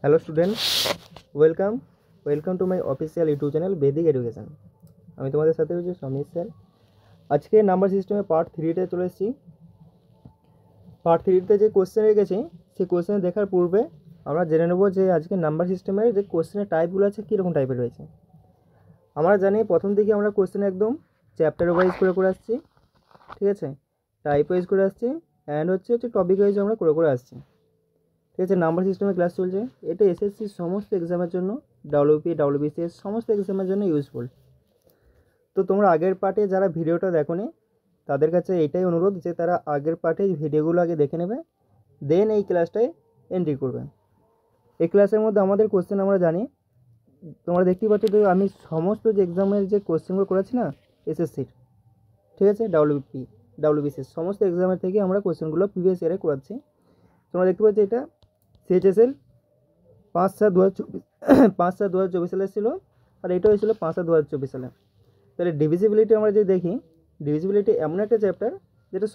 Hello students, welcome to my official YouTube channel Vedic Education. আমি তোমাদের সাথে রয়েছি সমীর স্যার। আজকে নাম্বার সিস্টেমে পার্ট 3তে চলে এসেছি। পার্ট 3তে যে কোশ্চেন রেখেছি সেই কোশ্চেন দেখার পূর্বে আমরা জেনে নেব যে আজকে নাম্বার সিস্টেমের যে কোশ্চেনের টাইপগুলো আছে কীরকম টাইপের রয়েছে। আমরা জানি প্রথম দিকে আমরা কোশ্চেন একদম চ্যাপ্টার ওয়াইজ করে আসছি, ঠিক আছে, টাইপ ওয়াইজ করে আসছি, অ্যান্ড হচ্ছে টপিক ওয়াইজ আমরা করে আসছি, ঠিক আছে। নাম্বার সিস্টেমের ক্লাস চলছে। এটা এসএসসি সমস্ত এক্সামের জন্য, ডাব্লিউপি ডাব্লিউবিসিএস সমস্ত এক্সামের জন্য ইউজফুল। তো তোমরা আগের পার্টে যারা ভিডিওটা দেখোনি তাদের কাছে এটাই অনুরোধ যে তারা আগের পার্টে ভিডিওগুলো আগে দেখে নেবে, দেন এই ক্লাসটায় এন্ট্রি করবে। এই ক্লাসের মধ্যে আমাদের কোশ্চেন আমরা জানি, তোমরা দেখতেই পাচ্ছ যে আমি সমস্ত যে এক্সামের যে কোশ্চেনগুলো করেছি না এসএসসির, ঠিক আছে, ডাব্লিউপি ডাব্লিউবিসিএস সমস্ত এক্সামের থেকে আমরা কোশ্চেনগুলো প্রিভিয়াস ইয়ারে করাচ্ছি। তোমরা দেখতে পাচ্ছ এটা সিএইচএসএল 5/7/2024 5/7/2024 সালে ছিল, আর এটা হয়েছিল 5/7/2024 সালে। তাহলে ডিভিজিবিলিটি আমরা যদি দেখি, ডিভিজিবিলিটি এমন একটা চ্যাপ্টার যেটা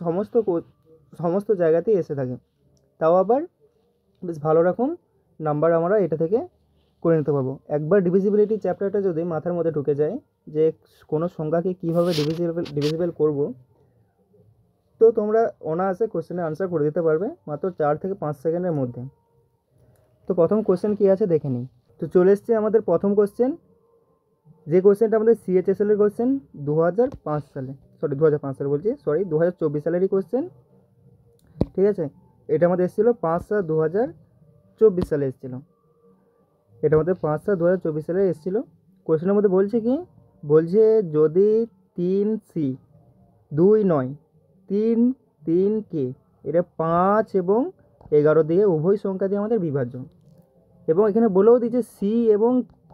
সমস্ত জায়গাতেই এসে থাকে, তাও আবার বেশ ভালো রকম নাম্বার আমরা এটা থেকে করে নিতে পারবো। একবার ডিভিজিবিলিটি চ্যাপ্টারটা যদি মাথার মধ্যে ঢুকে যায় যে কোনো সংখ্যাকে কীভাবে ডিভিজিবল করব, তো তোমরা অনায়াসে কোশ্চেনের আনসার করে দিতে পারবে মাত্র 4 থেকে 5 সেকেন্ডের মধ্যে। তো প্রথম কোশ্চেন কী আছে দেখে নিই। তো চলে এসছে আমাদের প্রথম কোশ্চেন, যে কোশ্চেনটা আমাদের সিএইচএসএলের কোশ্চেন 2005 সালে, 2024 সালেরই কোশ্চেন, ঠিক আছে। এটা আমাদের এসেছিলো 5/7/2024 সালে এসেছিলো, এটা আমাদের 5/7/2024 সালে এসেছিলো। কোশ্চেনের মধ্যে বলছে কি, বলছে যদি 3C 2 নয় 3 এটা 5 এবং 11 দিয়ে উভয় সংখ্যা দিয়ে আমাদের বিভাজ্য, এবং এখানে বলেও দিয়েছে সি এবং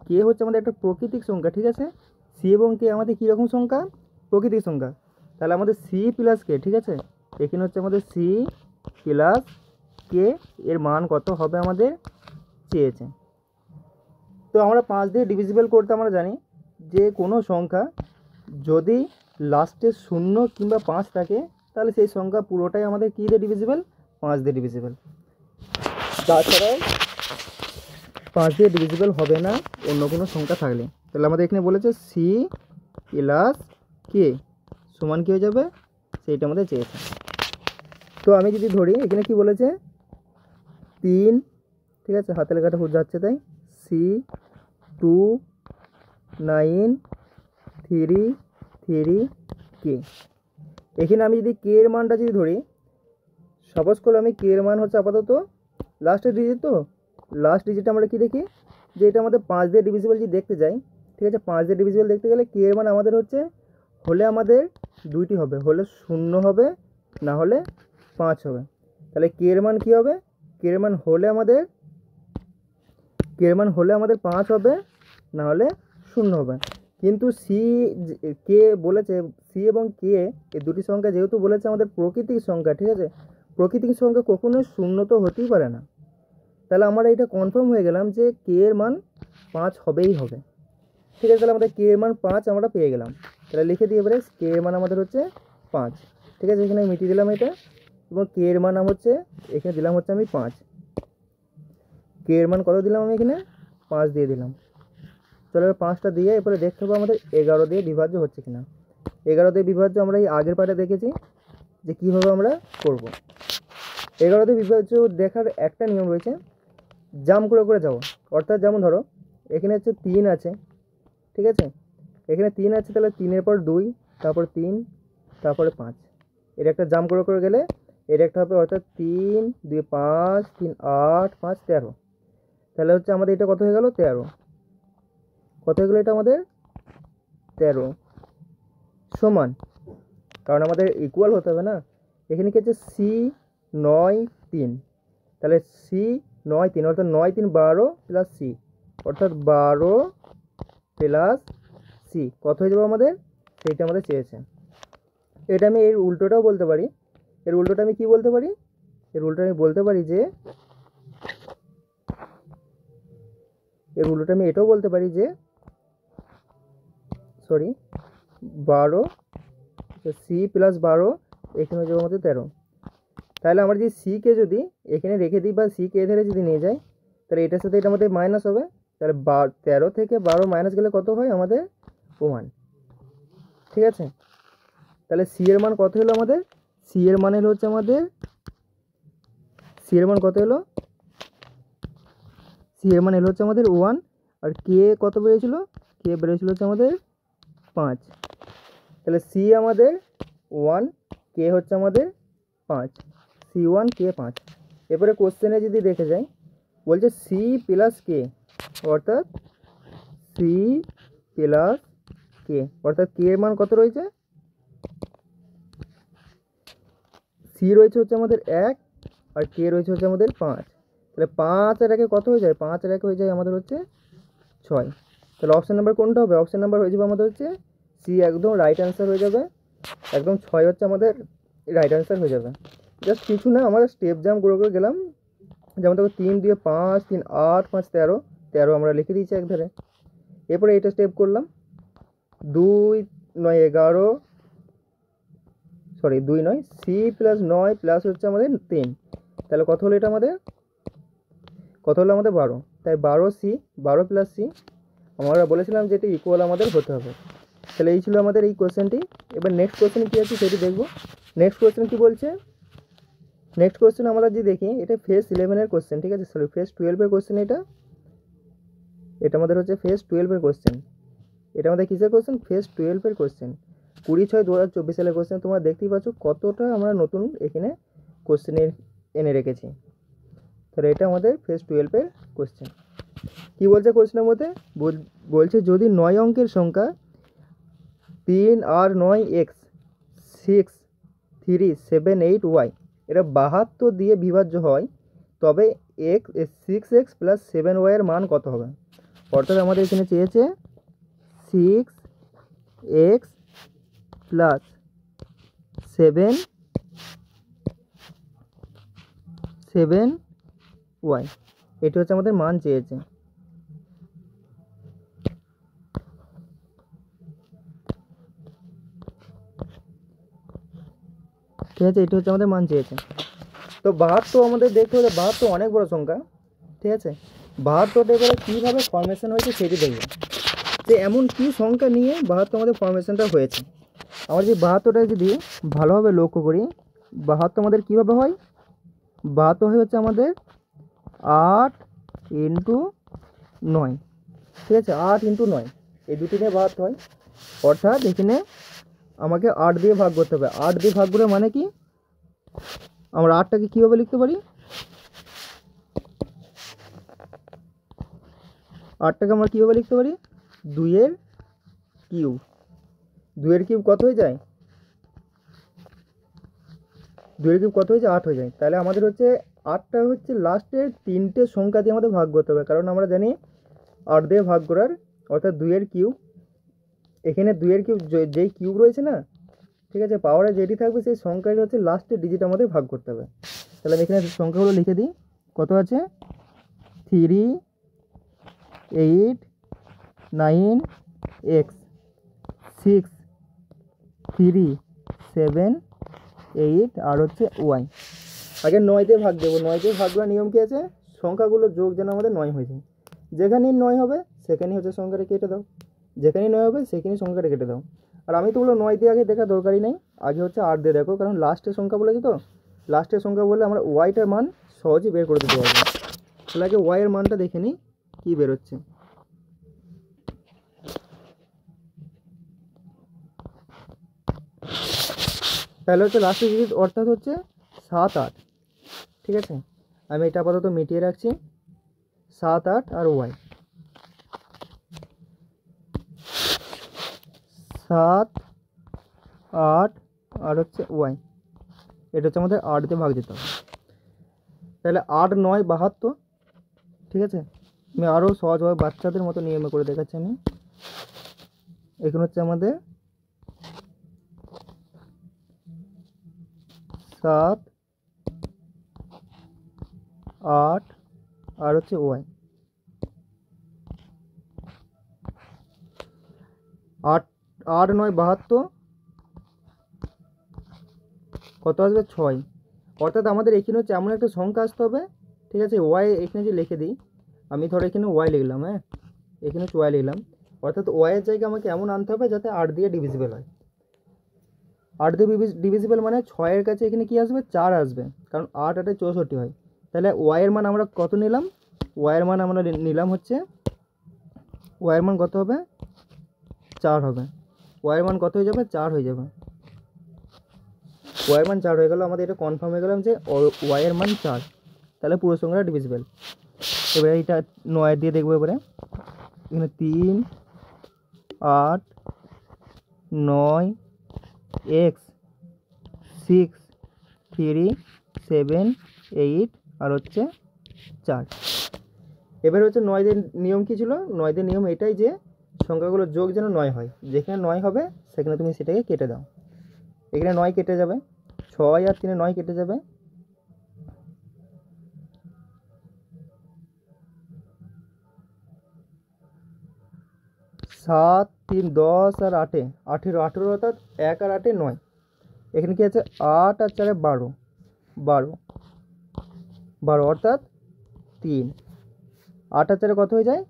কে হচ্ছে আমাদের একটা প্রকৃতিক সংখ্যা, ঠিক আছে। সি এবং কে আমাদের কীরকম সংখ্যা? প্রকৃতিক সংখ্যা। তাহলে আমাদের সি প্লাস কে, ঠিক আছে, এখানে হচ্ছে আমাদের সি প্লাস কে এর মান কত হবে আমাদের চেয়েছে। তো আমরা 5 দিয়ে ডিভিজিবল করতে আমরা জানি যে কোনো সংখ্যা যদি লাস্টে 0 কিংবা 5 থাকে তাহলে সেই সংখ্যা পুরোটাই আমাদের কী দিয়ে ডিভিজিবল? 5 দিয়ে ডিভিজিবল। তাছাড়াও 5 দিয়ে ডিভিজিবল হবে না অন্য কোনো সংখ্যা থাকলে। তাহলে আমাদের এখানে বলেছে সি প্লাস কে সমান কী হয়ে যাবে, সেইটা আমাদের চেয়েছে। তো আমি যদি ধরি এখানে কি বলেছে 3, ঠিক আছে, হাতে লেখাটা খুব যাচ্ছে তাই, সি 2 9 3 কে। এখানে আমি যদি কে এর মানটা যদি ধরি, সাপোজ করে আমি কে এর মান হচ্ছে আপাতত লাস্টের ডিজিট, তো লাস্ট ডিজিটটা আমরা কি দেখি যে এটা আমাদের 5 দিয়ে ডিভিজিবল যদি দেখতে যাই, ঠিক আছে, 5 দিয়ে ডিভিজিবল দেখতে গেলে কে এর মান আমাদের হচ্ছে হলে আমাদের দুইটি হবে, হলে 0 হবে, না হলে 5 হবে। তাহলে কে এর মান কী হবে? কে এর মান হলে আমাদের 5 হবে, না হলে 0 হবে। কিন্তু কে বলেছে, সি এবং কে এই দুটি সংখ্যা যেহেতু বলেছে আমাদের প্রকৃতিক সংখ্যা, ঠিক আছে, প্রকৃতিক সংখ্যা কখনোই 0 তো হতেই পারে না। তাহলে আমরা এটা কনফার্ম হয়ে গেলাম যে কে এর মান 5 হবেই হবে, ঠিক আছে। তাহলে আমাদের কে এর মান 5 আমরা পেয়ে গেলাম। তাহলে লিখে দিয়ে এবারে কে এর মান আমাদের হচ্ছে 5, ঠিক আছে, এখানে মিটিয়ে দিলাম এটা, এবং কে এর মান হচ্ছে এখানে দিলাম হচ্ছে আমি 5। কে এর মান কত দিলাম আমি এখানে? 5 দিয়ে দিলাম। চলো এবার 5টা দিয়ে এরপরে দেখতে হবে আমাদের 11 দিয়ে বিভাজ্য হচ্ছে কিনা। 11 দিয়ে বিভাজ্য আমরা এই আগের পার্টে দেখেছি যে কীভাবে আমরা করব। 11 দিয়ে বিভাজ্য দেখার একটা নিয়ম রয়েছে, জাম্প করে যাও। অর্থাৎ যেমন ধরো এখানে হচ্ছে 3 আছে, ঠিক আছে, এখানে 3 আছে, তাহলে 3-এর পর 2, তারপর 3, তারপরে 5, এর একটা জাম্প করে গেলে এর একটা হবে, অর্থাৎ 3 2 5 3 8 5 13। তাহলে হচ্ছে আমাদের এটা কত হয়ে গেল? 13। কত হয়ে গেলো এটা আমাদের? 13 সমান, কারণ আমাদের ইকুয়াল হতে হবে না। এখানে কি হচ্ছে সি 9 3, তাহলে সি 9 3 অর্থাৎ 9 3 12 প্লাস সি, অর্থাৎ 12 প্লাস সি কত হয়ে যাবে আমাদের, সেইটা আমাদের চেয়েছে। এটা আমি এর উল্টোটাও বলতে পারি। এর উল্টোটা আমি কি বলতে পারি? এর উল্টো আমি বলতে পারি যে, এর উল্টোটা আমি এটাও বলতে পারি যে 12 সি প্লাস 12 এখানে হয়ে যাবে আমাদের 13। তাহলে আমরা যদি সিকে যদি এখানে রেখে দিই বা সিকে এধারে যদি নিয়ে যাই, তাহলে এটার সাথে এটা আমাদের মাইনাস হবে, তাহলে 13 থেকে 12 মাইনাস গেলে কত হয় আমাদের 1। ঠিক আছে, তাহলে সি এর মান কত হলো আমাদের, সি এর মান হচ্ছে আমাদের, সি এর মান কত হলো, সি এর মান হচ্ছে আমাদের 1। আর কে কত বেরিয়েছিল, কে বেরিয়েছিল হচ্ছে আমাদের 5। তাহলে সি আমাদের 1, কে হচ্ছে আমাদের 5, C1 কে 5। এরপরে কোশ্চেনে যদি দেখে যাই, বলছে সি প্লাস কে, অর্থাৎ সি প্লাস কে, অর্থাৎ কে এর মান কত রয়েছে, সি রয়েছে হচ্ছে আমাদের 1 আর কে রয়েছে হচ্ছে আমাদের 5। তাহলে 5 আর 1 কত হয়ে যায়, 5 আর 1 হয়ে যায় আমাদের হচ্ছে 6। তাহলে অপশান নাম্বার কোনটা হবে, অপশান নাম্বার হয়ে যাবে আমাদের হচ্ছে সি, একদম রাইট অ্যান্সার হয়ে যাবে, একদম 6 হচ্ছে আমাদের রাইট অ্যান্সার হয়ে যাবে। জাস্ট কিছু না, আমাদের স্টেপ জাম্প করে করে গেলাম, যেমন দেখো 3 2 5, 3 8 5 13, 13 আমরা লিখে দিয়েছি এক ধারে। এরপরে এটা স্টেপ করলাম, 2 9 11, সরি 2 নয়, সি প্লাস 9 প্লাস হচ্ছে আমাদের 3, তাহলে কত হলো এটা আমাদের, কত হলো আমাদের 12। তাই 12 সি, 12 প্লাস সি, আমরা বলেছিলাম যে এটা ইকুয়াল আমাদের হতে হবে। তাহলে এই ছিল আমাদের এই কোশ্চেনটি। এবার নেক্সট কোশ্চেন কী আছে সেটি দেখব। নেক্সট কোশ্চেন কী বলছে, নেক্সট কোশ্চেন আমরা যদি দেখি, এটা ফেজ 11-এর কোশ্চেন, ঠিক আছে, সরি ফেজ 12-এর কোশ্চেন, এটা আমাদের হচ্ছে ফেজ 12-এর কোশ্চেন। এটা আমাদের কিসের কোশ্চেন, ফেজ 12-এর কোশ্চেন, 20/6/2024 সালের কোশ্চেন। তোমরা দেখতেই পাচ্ছ কতটা আমরা নতুন এখানে কোশ্চেনের এনে রেখেছি। তাহলে এটা আমাদের ফেজ 12-এর কোশ্চেন। কী বলছে কোশ্চেনের মধ্যে, বলছে যদি 9 অঙ্কের সংখ্যা 3 আর 9 x 6 3 7 8 y এটা 72 দিয়ে বিভাজ্য হয়, তবে x 6x প্লাস 7y এর মান কত হবে। অর্থাৎ আমাদের এখানে চেয়েছে 6x প্লাস 7y, এটি হচ্ছে আমাদের মান চেয়েছে। ঠিক আছে, এটি হচ্ছে আমাদের মান চেয়েছে। তো 72 আমাদের দেখতে হলে, 72 অনেক বড় সংখ্যা, ঠিক আছে, 72টা এবারে কীভাবে ফর্মেশন হয়েছে সেটি দেখব, যে এমন কী সংখ্যা নিয়ে 72 আমাদের ফর্মেশনটা হয়েছে। আমরা যদি 72টা যদি ভালোভাবে লক্ষ্য করি, 72 আমাদের কীভাবে হয়, 72 হচ্ছে আমাদের 8 ইন্টু 9, ঠিক আছে, 8 ইন্টু 9 এই দুটি নিয়ে 72 হয়। অর্থাৎ এখানে আমাকে 8 দিয়ে ভাগ করতে হবে। 8 দিয়ে ভাগ করে মানে কি, আমরা 8টাকে কীভাবে লিখতে পারি, 8টাকে আমরা কীভাবে লিখতে পারি, 2-এর কিউব, 2-এর কিউব কত হয়ে যায়, 2-এর কিউব কত হয়ে যায়, 8 হয়ে যায়। তাহলে আমাদের হচ্ছে 8টা হচ্ছে লাস্টের 3টে সংখ্যা দিয়ে আমাদের ভাগ করতে হবে, কারণ আমরা জানি 8 দিয়ে ভাগ করার, অর্থাৎ 2-এর কিউব, এখানে 2-এর কিউব যেই কিউব রয়েছে না, ঠিক আছে, পাওয়ারে যেটি থাকবে সেই সংখ্যাটা হচ্ছে লাস্টের ডিজিট আমাদের ভাগ করতে হবে। তাহলে আমি এখানে সংখ্যাগুলো লিখে দিই, কত আছে, 3 8 9 x 6 3 7 8 আর হচ্ছে ওয়াই। আগে 9 দিয়ে ভাগ দেবো, 9 দিয়ে ভাগ করার নিয়ম কী আছে, সংখ্যাগুলো যোগ যেন আমাদের 9 হয়ে যায়, যেখানেই 9 হবে সেখানেই হচ্ছে সংখ্যাটা কেটে দাও, যেখানেই 9 হবে সেখানেই সংখ্যাটা কেটে দাও। আর আমি তো বললো 9 দিয়ে আগে দেখা দরকারই নেই, আগে হচ্ছে 8 দিয়ে দেখো, কারণ লাস্টের সংখ্যা বলেছে, তো লাস্টের সংখ্যা বললে আমরা ওয়াইটার মান সহজেই বের করে দিতে পারবো। তাহলে আগে ওয়াইয়ের মানটা দেখে নিই কী বেরোচ্ছে। তাহলে হচ্ছে লাস্টের ডিজিট, অর্থাৎ হচ্ছে 7 8, ঠিক আছে, আমি এটা আপাতত মিটিয়ে রাখছি, 7 8 আর ওয়াই, 7 8 আর হচ্ছে ওয়াই, এটা হচ্ছে আমাদের 8 দিয়ে ভাগ দিতে হবে। তাহলে 8 9 72, ঠিক আছে, আমি আরও সহজভাবে বাচ্চাদের মতো নিয়মে করে দেখাচ্ছি আমি। এখানে হচ্ছে আমাদের 7 8 আর হচ্ছে ওয়াই, 8 8 9 72, কত আসবে 6। অর্থাৎ আমাদের এখানে হচ্ছে এমন একটা সংখ্যা আসতে হবে, ঠিক আছে, ওয়াই এখানে যে লিখে দিই, আমি ধরো এখানে ওয়াই লিখলাম, হ্যাঁ এখানে ওয়াই লিখলাম, অর্থাৎ ওয়াইয়ের জায়গায় আমাকে এমন আনতে হবে যাতে 8 দিয়ে ডিভিজিবল হয়। 8 দিয়ে ডিভিজিবল মানে 6-এর কাছে এখানে কি আসবে, 4 আসবে, কারণ 8 8 64 হয়। তাহলে ওয়াইয়ের মান আমরা কত নিলাম, ওয়াইয়ের মান আমরা নিলাম হচ্ছে, ওয়াইয়ের মান কত হবে, 4 হবে। ওয়াইয়ের মান কত হয়ে যাবে, 4 হয়ে যাবে। ওয়াইয়ের মান 4 হয়ে গেল, আমাদের এটা কনফার্ম হয়ে গেলাম যে ওয়াইয়ের মান 4। তাহলে পুরো সংখ্যাটা ডিভিজিবল। এবারে এটা 9 দিয়ে দেখবো। এবারে এখানে 3 8 9 x 6 3 7 8 আর হচ্ছে 4। এবার হচ্ছে 9 দের নিয়ম কি ছিল, 9 দের নিয়ম এটাই যে সংখ্যাগুলো যোগ যেন 9 হয়, যেখানে 9 হবে সেখানে তুমি সেটাকে কেটে দাও। এখানে 9 কেটে যাবে, 6 আর 3 9 কেটে যাবে, 7 3 10 আর 8 18 18 অর্থাৎ 1 আর 8 9। এখানে কি আছে, 8 আর 4 12 12 12 অর্থাৎ 3। 8 আর 4 কত হয়ে যায়,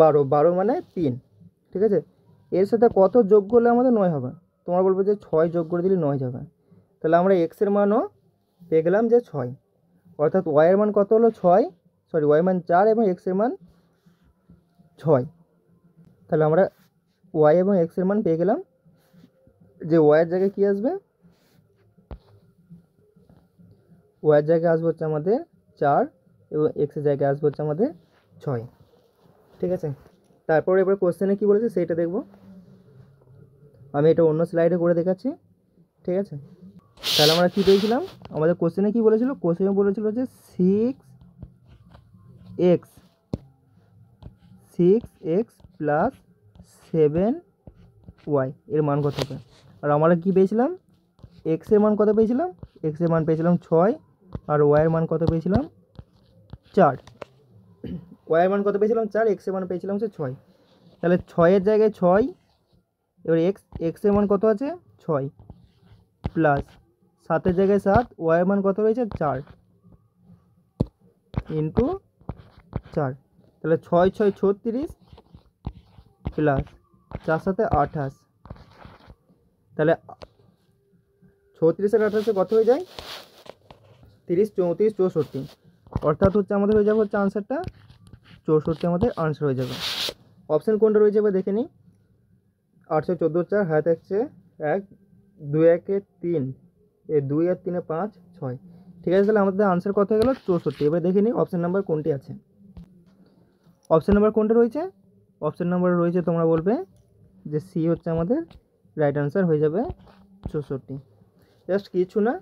12 12 মানে 3। ঠিক আছে, এর সাথে কত যোগ করলে আমাদের 9 হবে, তোমরা বলবে যে 6 যোগ করে দিলে 9 যাবে। তাহলে আমরা এক্সের মানও পেয়ে গেলাম যে 6, অর্থাৎ ওয়াইয়ের মান কত হলো 6, সরি ওয়াই মান 4 এবং এক্সের মান 6। তাহলে আমরা ওয়াই এবং এক্সের মান পেয়ে গেলাম, যে ওয়াইয়ের জায়গায় কী আসবে, ওয়াইয়ের জায়গায় আসবে হচ্ছে আমাদের 4 এবং এক্সের জায়গায় আসবে হচ্ছে আমাদের 6। ঠিক আছে, তারপর এবার কোশ্চেনে কী বলেছে সেইটা দেখব। আমি এটা অন্য স্লাইডে করে দেখাচ্ছি। ঠিক আছে, তাহলে আমরা কী পেয়েছিলাম, আমাদের কোশ্চেনে কী বলেছিল, কোশ্চেনে বলেছিল যে 6x প্লাস 7y এর মান কত হবে। আর আমরা কী পেয়েছিলাম, এক্সের মান কত পেয়েছিলাম, এক্সের মান পেয়েছিলাম 6 আর ওয়াইয়ের মান কত পেয়েছিলাম 4। ওয়াইয়ের মান কত পেয়েছিলাম 4, এক্সের মান পেয়েছিলাম হচ্ছে 6। তাহলে 6-এর জায়গায় 6, এবার এক্সের মান কত আছে 6 প্লাস 7-এর জায়গায় 7, ওয়াইয়ের মান কত রয়েছে 4 ইন্টু 4। তাহলে 6 6 36 প্লাস 4 7 28। তাহলে 36 আর 28 কত হয়ে যায়, 30 34 64, অর্থাৎ হচ্ছে আমাদের হয়ে যাবে হচ্ছে আনসারটা 64 আমাদের আনসার হয়ে যাবে। অপশান কোনটা রয়েছে এবার দেখে নিই। 814 4 হাতে থাকছে 1 2 1 3 2 আর 3 5 6। ঠিক আছে, তাহলে আমাদের আনসার কত হয়ে গেল 64। এবার দেখে নিই অপশান নাম্বার কোনটি আছে। অপশান নাম্বার কোনটা রয়েছে, অপশান নাম্বার রয়েছে তোমরা বলবে যে সি হচ্ছে আমাদের রাইট আনসার হয়ে যাবে 64। জাস্ট কিছু না,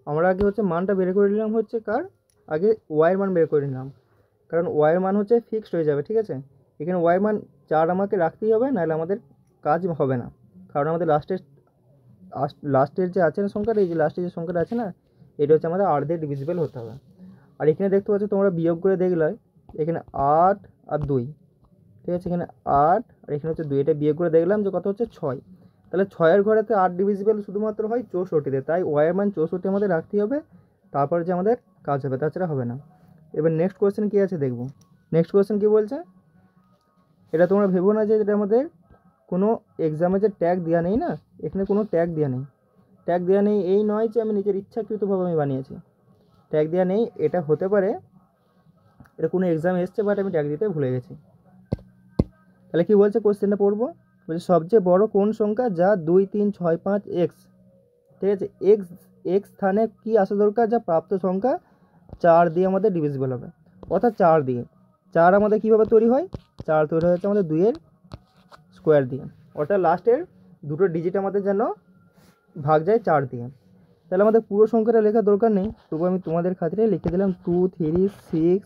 আমরা আগে হচ্ছে মানটা বের করে নিলাম হচ্ছে কার, আগে ওয়াইয়ের মান বের করে নিলাম, কারণ ওয়াইয়ের মান হচ্ছে ফিক্সড হয়ে যাবে। ঠিক আছে, এখানে ওয়াইয়ের মান 4 আমাকে রাখতেই হবে, নাহলে আমাদের কাজ হবে না, কারণ আমাদের লাস্টের যে আছে না সংখ্যাটা, এই যে লাস্টের যে সংখ্যাটা আছে না, এটা হচ্ছে আমাদের 8 দিয়ে ডিভিজিবল হতে হবে। আর এখানে দেখতে পাচ্ছ তোমরা বিয়োগ করে দেখলে এখানে 8 আর 2, ঠিক আছে, এখানে 8 আর এখানে হচ্ছে 2, এটা বিয়োগ করে দেখলাম যে কত হচ্ছে 6। তাহলে 6-এর ঘরেতে 8 ডিভিজিবল শুধুমাত্র হয় 64-তে, তাই ওয়াইয়ের মান 64 আমাদের রাখতেই হবে, তারপরে যে আমাদের কাজ হবে, তাছাড়া হবে না। এবার নেক্সট কোয়েশ্চেন কী আছে দেখব। নেক্সট কোয়েশ্চেন কী বলছে, এটা তোমরা ভেবো না যে এটা আমাদের কোনো এক্সামে যে ট্যাগ দেওয়া নেই না, এখানে কোনো ট্যাগ দেওয়া নেই। ট্যাগ দেওয়া নেই এই নয় যে আমি নিজের ইচ্ছাকৃতভাবে আমি বানিয়েছি, ট্যাগ দেওয়া নেই। এটা হতে পারে এটা কোনো এক্সামে এসছে, বাট আমি ট্যাগ দিতে ভুলে গেছি। তাহলে কি বলছে কোশ্চেনটা পড়বো, বলছে সবচেয়ে বড় কোন সংখ্যা যা 2 3 6 5 x, ঠিক আছে, এক্স স্থানে কি আসা দরকার যা প্রাপ্ত সংখ্যা 4 দিয়ে আমাদের ডিভিজিবল হবে, অর্থাৎ 4 দিয়ে। 4 আমাদের কীভাবে তৈরি হয়, 4 তৈরি হচ্ছে আমাদের 2-এর স্কোয়ার দিয়ে, অর্থাৎ লাস্টের দুটো ডিজিট আমাদের যেন ভাগ যায় 4 দিয়ে। তাহলে আমাদের পুরো সংখ্যাটা লেখার দরকার নেই, তবু আমি তোমাদের খাতিরে লিখে দিলাম 2 3 6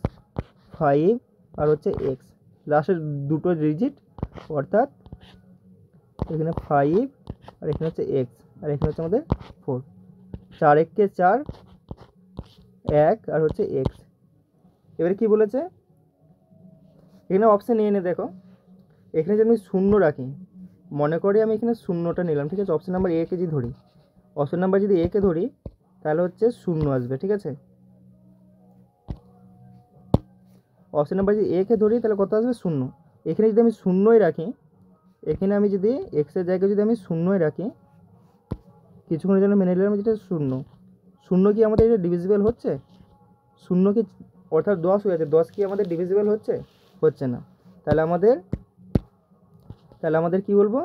5 আর হচ্ছে এক্স, লাস্টের দুটো ডিজিট, অর্থাৎ এখানে 5 আর এখানে হচ্ছে এক্স আর এখানে হচ্ছে আমাদের 4। 4 1 4 1 আর হচ্ছে এক্স। এবারে কি বলেছে, এখানে অপশান এ দেখো, এখানে যদি আমি শূন্য রাখি, মনে করি আমি এখানে শূন্যটা নিলাম, ঠিক আছে, অপশান নাম্বার এ কে যদি ধরি, অপশান নাম্বার যদি এ কে ধরি তাহলে হচ্ছে শূন্য আসবে। ঠিক আছে, অপশন নাম্বার যদি একে ধরি তাহলে কত আসবে 0। এখানে যদি আমি শূন্যই রাখি, এখানে আমি যদি এক্সের জায়গায় যদি আমি শূন্যই রাখি, কিছুক্ষণের জন্য মেনে নিলাম যেটা 0, 0 কি আমাদের এটা ডিভিজিবল হচ্ছে? 0 কি অর্থাৎ 10 হয়ে যাচ্ছে, 10 কি আমাদের ডিভিজিবল হচ্ছে? হচ্ছে না। তাহলে আমাদের কি বলবো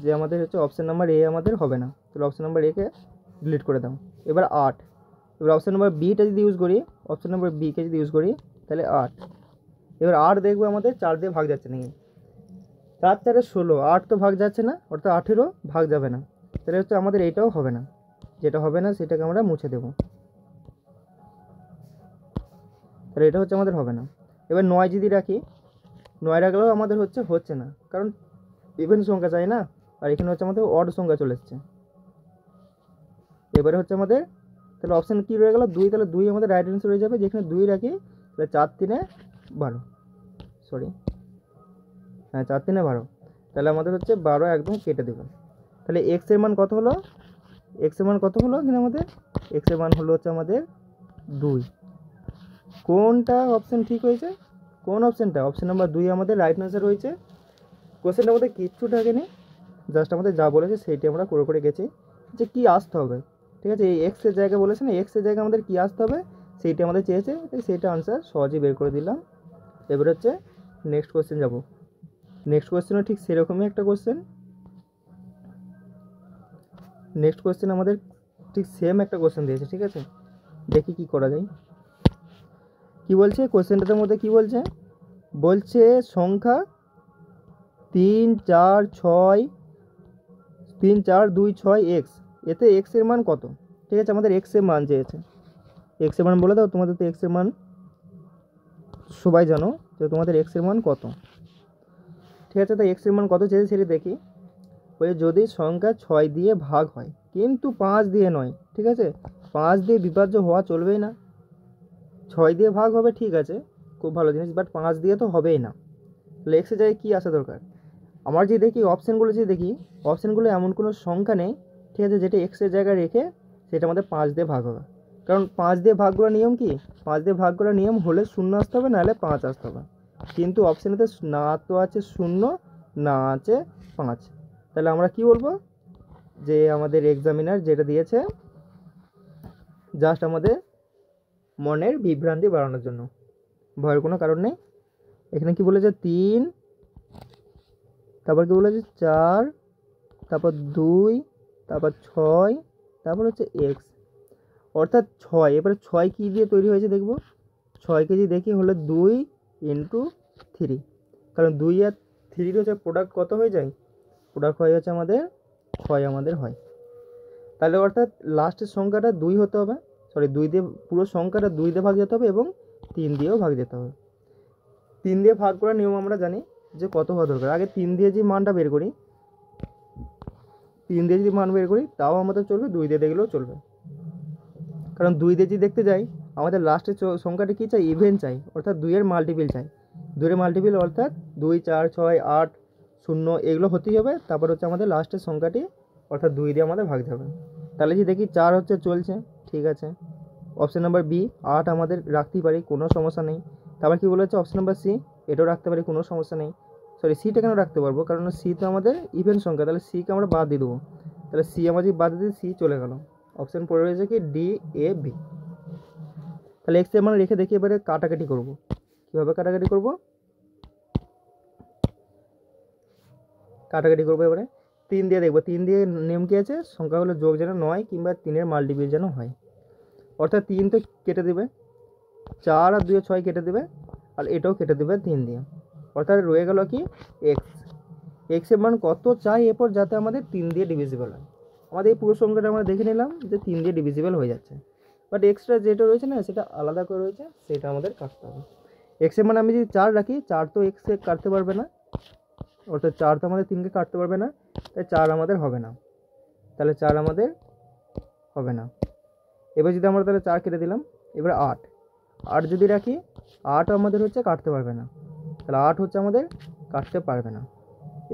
যে আমাদের হচ্ছে অপশন নাম্বার এ আমাদের হবে না। তাহলে অপশন নাম্বার একে ডিলিট করে দাও। এবার 8, এবার অপশন নাম্বার বিটা যদি ইউজ করি, অপশন নাম্বার বিকে যদি ইউজ করি তাহলে 8। এবার 8 দেখবো আমাদের 4 দিয়ে ভাগ যাচ্ছে নাকি, 4 4 16, 8 তো ভাগ যাচ্ছে না, অর্থাৎ 8-এরও ভাগ যাবে না। তাহলে হচ্ছে আমাদের এইটাও হবে না, যেটা হবে না সেটাকে আমরা মুছে দেব। তাহলে এটা হচ্ছে আমাদের হবে না। এবার 9 যদি রাখি, 9 রাখলেও আমাদের হচ্ছে না, কারণ ইভেন সংখ্যা চাই না, আর এখানে হচ্ছে আমাদের অড সংখ্যা চলে এসছে। এবারে হচ্ছে আমাদের তাহলে অপশান কী রয়ে গেল 2, তাহলে 2 আমাদের রাইট অ্যান্সার হয়ে যাবে। যেখানে 2 রাখি তাহলে 4 3 12, সরি হ্যাঁ 4 3 12, তাহলে আমাদের হচ্ছে 12 একদম কেটে দেবে। তাহলে এক্স এর মান কত হলো? এক্স এর মান কত হলো এখানে আমাদের? এক্স এর মান হলো হচ্ছে আমাদের 2। কোনটা অপশান ঠিক হয়েছে? কোন অপশানটা? অপশান নাম্বার 2 আমাদের রাইট অ্যান্সার হয়েছে। কোশ্চেনটা আমাদের কিচ্ছু থাকেনি, জাস্ট আমাদের যা বলেছে সেইটি আমরা করে গেছি যে কী আসতে হবে। ঠিক আছে, এই এক্সের জায়গায় বলেছে না, এক্সের জায়গায় আমাদের কী আসতে হবে সেইটা আমাদের চেয়েছে, সেইটা আনসার সহজেই বের করে দিলাম। এবার হচ্ছে নেক্সট কোশ্চেন যাব। নেক্সট কোশ্চেনও ঠিক সেরকমই একটা কোশ্চেন। নেক্সট কোশ্চেন আমাদের ঠিক সেম একটা কোশ্চেন দিয়েছে। ঠিক আছে, দেখি কি করা যায়। কি বলছে কোশ্চেনটার মধ্যে? কি বলছে? বলছে সংখ্যা 3 4 6 3 4 2 6 এক্স, এতে এক্স এর মান কত? ঠিক আছে, আমাদের এক্স এর মান চেয়েছে। এক্স এর মান বলে দাও, তোমাদের তো এক্স এর মান সবাই জানো যে তোমাদের এক্স এর মান কত। ঠিক আছে, তো এক্স এর মান কত চেয়েছে সেটা দেখি। ওই যদি সংখ্যা 6 দিয়ে ভাগ হয় কিন্তু 5 দিয়ে নয়, ঠিক আছে, 5 দিয়ে বিভাজ্য হওয়া চলবেই না। 6 দিয়ে ভাগ হবে ঠিক আছে, খুব ভালো জিনিস, বাট 5 দিয়ে তো হবেই না। তাহলে এক্সের জায়গায় কী আসা দরকার? আমার যে দেখি অপশানগুলো, যে দেখি অপশানগুলো এমন কোনো সংখ্যা নেই, ঠিক আছে, যেটা এক্সের জায়গায় রেখে সেটা আমাদের 5 দিয়ে ভাগ হবে। কারণ 5 দিয়ে ভাগ করার নিয়ম কি? 5 দিয়ে ভাগ করার নিয়ম হলে 0 আসতে হবে, নাহলে 5 আসতে হবে। কিন্তু অপশানেতে না তো আছে 0, না আছে 5। তাহলে আমরা কি বলবো যে আমাদের এক্সামিনার যেটা দিয়েছে জাস্ট আমাদের মনের বিভ্রান্তি বাড়ানোর জন্য, ভয়ের কোনো কারণ নেই। এখানে কি বলেছে 3, তারপর কি বলেছে 4, তারপর 2, তারপর 6, তারপর হচ্ছে এক্স, অর্থাৎ 6। এবারে 6 কী দিয়ে তৈরি হয়েছে দেখব। 6 কেজি দেখি হলো 2 × 3, কারণ 2 আর 3 হচ্ছে প্রোডাক্ট কত হয়ে যায়? প্রোডাক্ট হয়ে যাচ্ছে আমাদের 6 আমাদের হয়। তাহলে অর্থাৎ লাস্টের সংখ্যাটা 2 হতে হবে, সরি 2 দিয়ে পুরো সংখ্যাটা 2 দিয়ে ভাগ যেতে হবে এবং 3 দিয়েও ভাগ যেতে হবে। 3 দিয়ে ভাগ করার নিয়ম আমরা জানি যে কত হওয়া দরকার। আগে 3 দিয়ে যে মানটা বের করি, 3 দিয়ে যদি মান বের করি তাও আমাদের চলবে, 2 দিয়ে দেখলেও চলবে। কারণ 2 দিয়ে যদি দেখতে যাই আমাদের লাস্টের সংখ্যাটা কী চাই? ইভেন চাই, অর্থাৎ 2 এর মাল্টিপিল চাই। 2 এর মাল্টিপিল অর্থাৎ 2 4 6 8 0 এগুলো হতেই হবে। তারপর হচ্ছে আমাদের লাস্টের সংখ্যাটি অর্থাৎ 2 দিয়ে আমাদের ভাগ যাবে। তাহলে যদি দেখি 4 হচ্ছে চলছে, ঠিক আছে। অপশান নাম্বার বি 8 আমাদের রাখতেই পারি, কোনো সমস্যা নেই। তারপর কী বলেছে অপশান নাম্বার সি, এটাও রাখতে পারি, কোনো সমস্যা নেই। সরি, সিটা কেন রাখতে পারবো? কারণ সি তো আমাদের ইভেন সংখ্যা, তাহলে সিকে আমরা বাদ দিয়ে দেবো। তাহলে সি আমরা যদি বাদ দিয়ে দিই, সি চলে গেল। অপশান পড়ে রয়েছে কি ডি, এ, বি। তাহলে এক্স এর মান রেখে দেখি এবারে কাটাকাটি করব। কীভাবে কাটাকাটি করব? কাটাকাটি করবো এবারে 3 দিয়ে দেখবো। 3 দিয়ে নিয়ম কী আছে? সংখ্যাগুলো যোগ যেন 9 কিংবা 3-এর মাল্টিপিল যেন হয়। অর্থাৎ 3 তো কেটে দেবে, 4 আর 2 6 কেটে দেবে, আর এটাও কেটে দেবে 3 দিয়ে। অর্থাৎ রয়ে গেল কি এক্স। এক্সের মান কত চাই এরপর যাতে আমাদের 3 দিয়ে ডিভিজিবল হয়। আমাদের এই পুরো সংখ্যাটা আমরা দেখে নিলাম যে 3 দিয়ে ডিভিজিবল হয়ে যাচ্ছে, বাট এক্সট্রা যেটা রয়েছে না সেটা আলাদা করে রয়েছে, সেটা আমাদের কাটতে হবে। এক্সের মান আমি যদি 4 রাখি, 4 তো এক্সকে কাটতে পারবে না, অর্থাৎ 4 তো আমাদের 3কে কাটতে পারবে না, তাই 4 আমাদের হবে না। তাহলে 4 আমাদের হবে না। এবার যদি আমরা তাহলে 4 কেটে দিলাম, এবার 8 যদি রাখি, 8 আমাদের হচ্ছে কাটতে পারবে না, তাহলে 8 হচ্ছে আমাদের কাটতে পারবে না।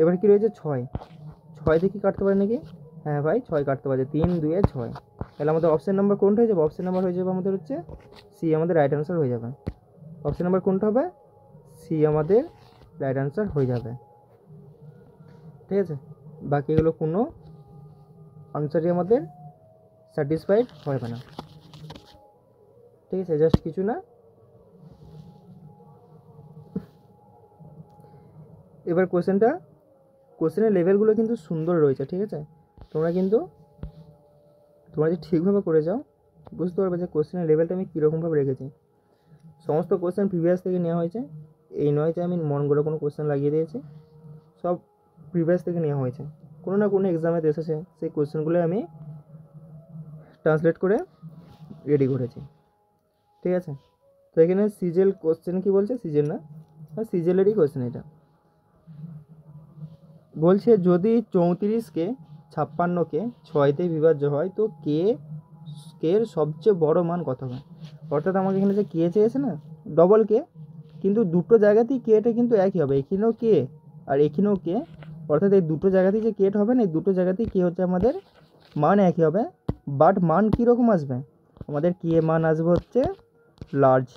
এবার কি রয়েছে 6 দিয়ে কি কাটতে পারে নাকি? হ্যাঁ ভাই, 6 কাটতে পারছে, 3 2 6। তাহলে আমাদের অপশান নাম্বার কোনটা হয়ে যাবে? অপশান নাম্বার হয়ে যাবে আমাদের হচ্ছে সি, আমাদের রাইট অ্যান্সার হয়ে যাবে। অপশান নাম্বার কোনটা হবে? সি আমাদের রাইট আনসার হয়ে যাবে। ঠিক আছে, বাকি এগুলো কোনো আনসারই আমাদের স্যাটিসফাইড হবে না। ঠিক আছে, জাস্ট কিছু না। এবার কোশ্চেনের লেভেলগুলো কিন্তু সুন্দর রয়েছে। ঠিক আছে, তোমরা যদি ঠিকভাবে করে যাও বুঝতে পারবে যে কোশ্চেনের লেভেলটা আমি কীরকমভাবে রেখেছি। সমস্ত কোশ্চেন প্রিভিয়াস থেকে নেওয়া হয়েছে, এই নয় যে আমি মন গড়া কোনো কোশ্চেন লাগিয়ে দিয়েছি, সব প্রিভিয়াস থেকে নেওয়া হয়েছে। কোনো না কোনো এক্সামেতে এসেছে, সেই কোশ্চেনগুলো আমি ট্রান্সলেট করে রেডি করেছি। ঠিক আছে, তো এখানে সিজেল কোশ্চেন কি বলছে, সিজেল না, সিজেলেরই কোশ্চেন এটা বলছে যদি 34কে 56কে 6তে বিভাজ্য হয় তো কে এর সবচেয়ে বড় মান কত হয়। অর্থাৎ আমাকে এখানে যে কে চেয়েছে না, ডবল কে, কিন্তু দুটো জায়গাতেই কেটা কিন্তু একই হবে, এখানেও কে আর এখানেও কে, অর্থাৎ এই দুটো জায়গাতেই যে কেট হবে না, এই দুটো জায়গাতেই কে হচ্ছে আমাদের মান একই হবে, বাট মান কীরকম আসবে, আমাদের কে মান আসবে হচ্ছে লার্জ,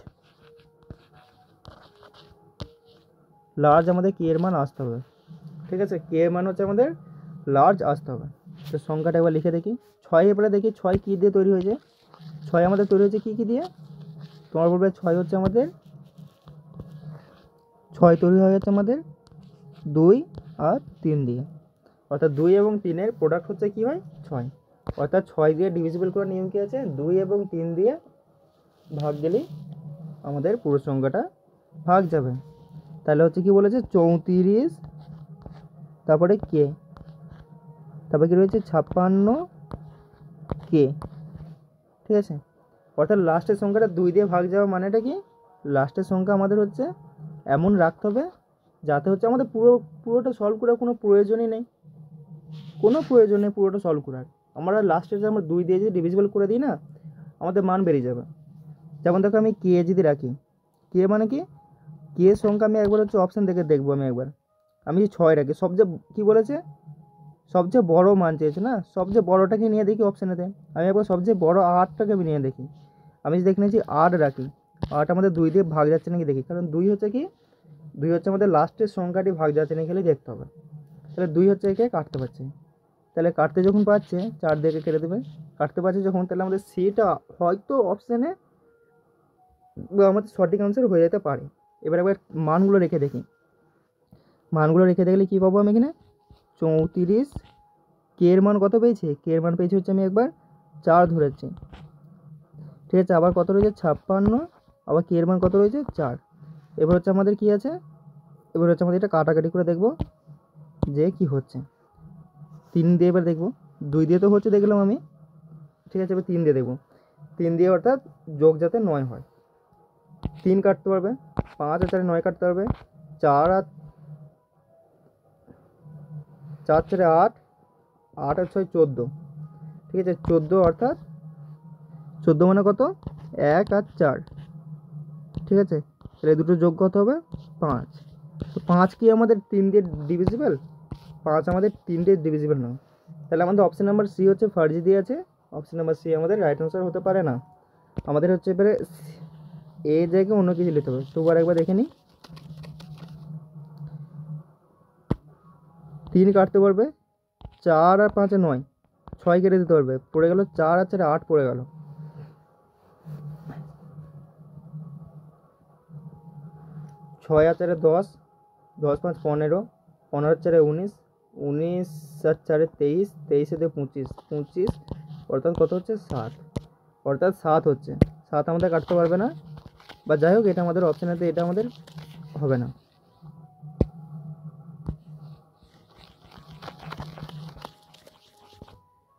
আমাদের কে এর মান আসতে হবে। ঠিক আছে, কে এর মান হচ্ছে আমাদের লার্জ আসতে হবে। তো সংখ্যাটা একবার লিখে দেখি, 6 এবারে দেখি 6 কী দিয়ে তৈরি হয়েছে। 6 আমাদের তৈরি হয়েছে কী দিয়ে, তোমার বলবে 6 হচ্ছে আমাদের 6 তৈরি হয়ে যাচ্ছে আমাদের 2 আর 3 দিয়ে, অর্থাৎ 2 এবং 3-এর প্রোডাক্ট হচ্ছে কী হয় 6, অর্থাৎ 6 দিয়ে ডিভিজিবল করার নিয়ম কী আছে, 2 এবং 3 দিয়ে ভাগ গেলেই আমাদের পুরো সংখ্যাটা ভাগ যাবে। তাহলে হচ্ছে কি বলেছে 34, তারপরে কে, তারপরে কি রয়েছে 56 কে। ঠিক আছে, অর্থাৎ লাস্টের সংখ্যাটা 2 দিয়ে ভাগ যাওয়া মানেটা কি, লাস্টের সংখ্যা আমাদের হচ্ছে এমন রাখতে হবে যাতে হচ্ছে আমাদের পুরোটা সলভ করার কোনো প্রয়োজনই নেই, পুরোটা সলভ করার। আমরা লাস্টে যে আমরা 2 দিয়ে যদি ডিভিজিবল করে দিই না, আমাদের মান বেরিয়ে যাবে। যেমন দেখো আমি কে যদি রাখি, কে মানে কি, কে সংখ্যা আমি একবার হচ্ছে অপশান দেখে দেখবো, আমি 6 রাখি, সবচেয়ে কী বলেছে, সবচেয়ে বড় মান চেয়েছে না, সবচেয়ে বড়টাকে নিয়ে দেখি অপশানেতে, আমি একবার সবচেয়ে বড় 8টাকে আমি নিয়ে দেখি, আমি যদি দেখে নিয়েছি 8 রাখি, 8 আমাদের 2 দিয়ে ভাগ যাচ্ছে নাকি দেখি, কারণ 2 হচ্ছে কি, 2 হচ্ছে আমাদের লাস্টের সংখ্যাটি ভাগ যাচ্ছে নাকি খেলে দেখতে হবে। তাহলে 2 হচ্ছে একে কাটতে পারছে, তাহলে কাটতে যখন পাচ্ছে 4 দিয়ে কেটে দেবে, কাটতে পারছে যখন, তাহলে আমাদের সিটা হয়তো অপশানে আমাদের সঠিক আনসার হয়ে যেতে পারে। এবার একবার মানগুলো রেখে দেখি, মানগুলো রেখে দেখলে কী পাবো আমি এখানে 34, কে এর মান কত পেয়েছি, কে এর মান পেয়েছি হচ্ছে আমি একবার 4 ধরেছি। ঠিক আছে, আবার কত রয়েছে 56, আবার কে এর মান কত রয়েছে 4। এবার হচ্ছে আমাদের কি আছে, এবার হচ্ছে আমাদের এটা কাটাকাটি করে দেখব যে কি হচ্ছে। 3 দিয়ে এবার দেখব, 2 দিয়ে তো হচ্ছে দেখলাম আমি। ঠিক আছে, এবার 3 দিয়ে দেখব, 3 দিয়ে অর্থাৎ যোগ যাতে 9 হয়, 3 কাটতে পারবে, 5 আর 4 9 কাটতে পারবে, 4 আর 4 4 8, 8 আর 6 14। ঠিক আছে, 14 অর্থাৎ 14 মানে কত, 1 আর 4। ঠিক আছে, তাহলে দুটো যোগ কত হবে 5। তো 5 কি আমাদের 3 দিয়ে ডিভিজিবল, 5 আমাদের 3 দিয়ে ডিভিজিবল নয়, তাহলে আমাদের অপশান নাম্বার সি হচ্ছে ফার্জি দিয়ে আছে, অপশান নাম্বার সি আমাদের রাইট আনসার হতে পারে না। আমাদের হচ্ছে এবারে এ জায়গায় অন্য কিছু লিখতে হবে। তো একবার দেখে নিই, 3 কাটতে পারবে, 4 আর 5 9, 6 কেটে দিতে পারবে, পড়ে গেল 4 আর 4 8 পড়ে গেল, 6 আর 4 10, 10 5 15, 15 4 19, 19 আর 4 23, 23 দিয়ে 25, 25 অর্থাৎ কত হচ্ছে 7, অর্থাৎ 7 হচ্ছে, 7 আমাদের কাটতে পারবে না, বা যাই হোক এটা আমাদের অপশানেতে এটা আমাদের হবে না।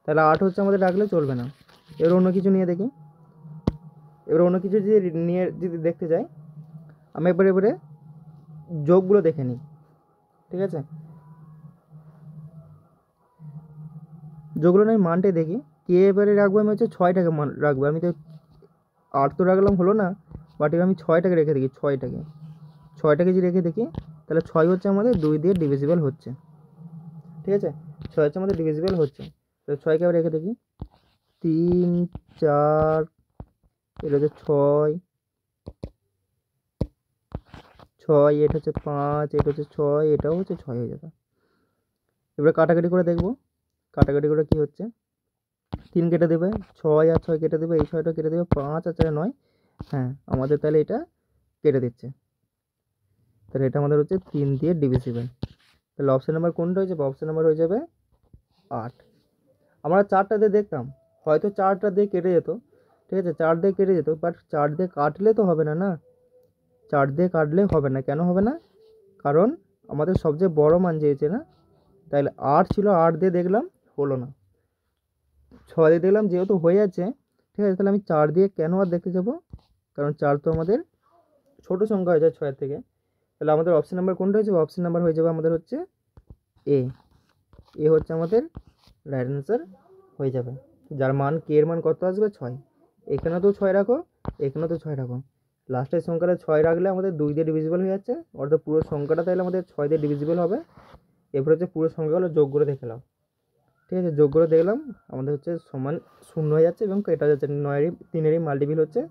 তাহলে 8 হচ্ছে আমাদের রাখলে চলবে না। এবার অন্য কিছু নিয়ে দেখি, এবার অন্য কিছু যদি দেখতে যাই, আমি এবারে যোগগুলো দেখে নিই। ঠিক আছে, যোগগুলো আমি মানটাই দেখি, কে এবারে রাখবো আমি হচ্ছে 6টাকে মান রাখবো, আমি তো 8 তো রাখলাম হলো না, বাট এবার আমি 6টাকে রেখে দেখি, 6টাকে যদি রেখে দেখি, তাহলে 6 হচ্ছে আমাদের 2 দিয়ে ডিভিজিবল হচ্ছে। ঠিক আছে, 6 হচ্ছে আমাদের ডিভিজিবল হচ্ছে, তো 6কে আবার রেখে দেখি, 3 4, এটা হচ্ছে 6, 6, এটা হচ্ছে 5, এটা হচ্ছে 6, এটাও হচ্ছে 6 হয়ে যাবে। এবার কাটাকাটি করে দেখব, কাটাকাটি করে কি হচ্ছে। 3 কেটে দেবে, 6 আর 6 কেটে দেবে, এই 6টা কেটে দেবে, 5 আর 4 9। হ্যাঁ, আমাদের তাহলে এটা কেটে দিচ্ছে, তাহলে এটা আমাদের হচ্ছে 3 দিয়ে ডিভিজিবল। তাহলে অপশন নাম্বার কোনটা হয়ে যাবে? অপশন নাম্বার হয়ে যাবে 8। আমরা 4টা দিয়ে দেখতাম, হয়তো 4টা দিয়ে কেটে যেত, ঠিক আছে, 4 দিয়ে কেটে যেত, বাট 4 দিয়ে কাটলে তো হবে না, না 4 দিয়ে কাটলে হবে না। কেন হবে না? কারণ আমাদের সবচেয়ে বড় মান চেয়েছে না, তাহলে 8 ছিল, 8 দিয়ে দেখলাম হলো না, 6 দিয়ে দেখলাম যেহেতু হয়ে যাচ্ছে, ঠিক আছে, তাহলে আমি 4 দিয়ে কেন আর দেখতে যাব? কারণ 4 তো আমাদের ছোট সংখ্যা হয়ে যায় 6 থেকে। তাহলে আমাদের অপশন নাম্বার কোনটা হয়ে যাবে? অপশন নাম্বার হয়ে যাবে আমাদের হচ্ছে এ। এ হচ্ছে আমাদের রাইট অ্যান্সার হয়ে যাবে, যার মান কে এর মান কত আসবে? 6। এখানে তো 6 রাখো, এখানে তো 6 রাখো, লাস্টের সংখ্যাটা 6 রাখলে আমাদের 2 দিয়ে ডিভিজিবল হয়ে যাচ্ছে, অর্থাৎ পুরো সংখ্যাটা তাহলে আমাদের 6 দিয়ে ডিভিজিবল হবে। এরপর হচ্ছে পুরো সংখ্যাগুলো যোগ করে দেখে নাও, ঠিক আছে, যোগ করে দেখলাম আমাদের হচ্ছে সমান 0 হয়ে যাচ্ছে এবং এটা যাচ্ছে 9 3-এরই মাল্টিপিল হচ্ছে,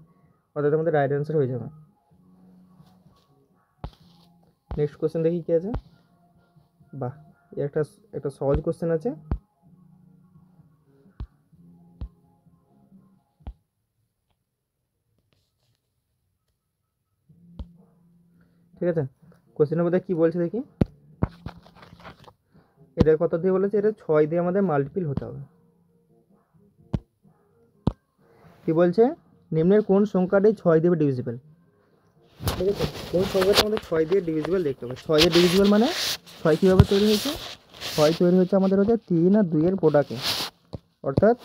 অর্থাৎ আমাদের রাইট অ্যান্সার হয়ে যাবে। নেক্সট কোশ্চেন দেখি কি আছে। বাহ, একটা একটা সহজ কোশ্চেন আছে। ঠিক আছে, কোশ্চেনের মধ্যে কি বলছে দেখি। এটা কত দিয়ে বলেছে? এটা 6 দিয়ে আমাদের মাল্টিপিল হতে হবে। কি বলছে? নিম্নের কোন সংখ্যাটি 6 দিয়ে ডিভিজিবল? ঠিক আছে, কোন সংখ্যাটা আমাদের 6 দিয়ে ডিভিজিবল দেখতে হবে। 6 দিয়ে ডিভিজিবল মানে 6 কীভাবে তৈরি হয়েছে? 6 তৈরি হচ্ছে আমাদের হচ্ছে 3 আর 2 এর প্রোডাক্টে, অর্থাৎ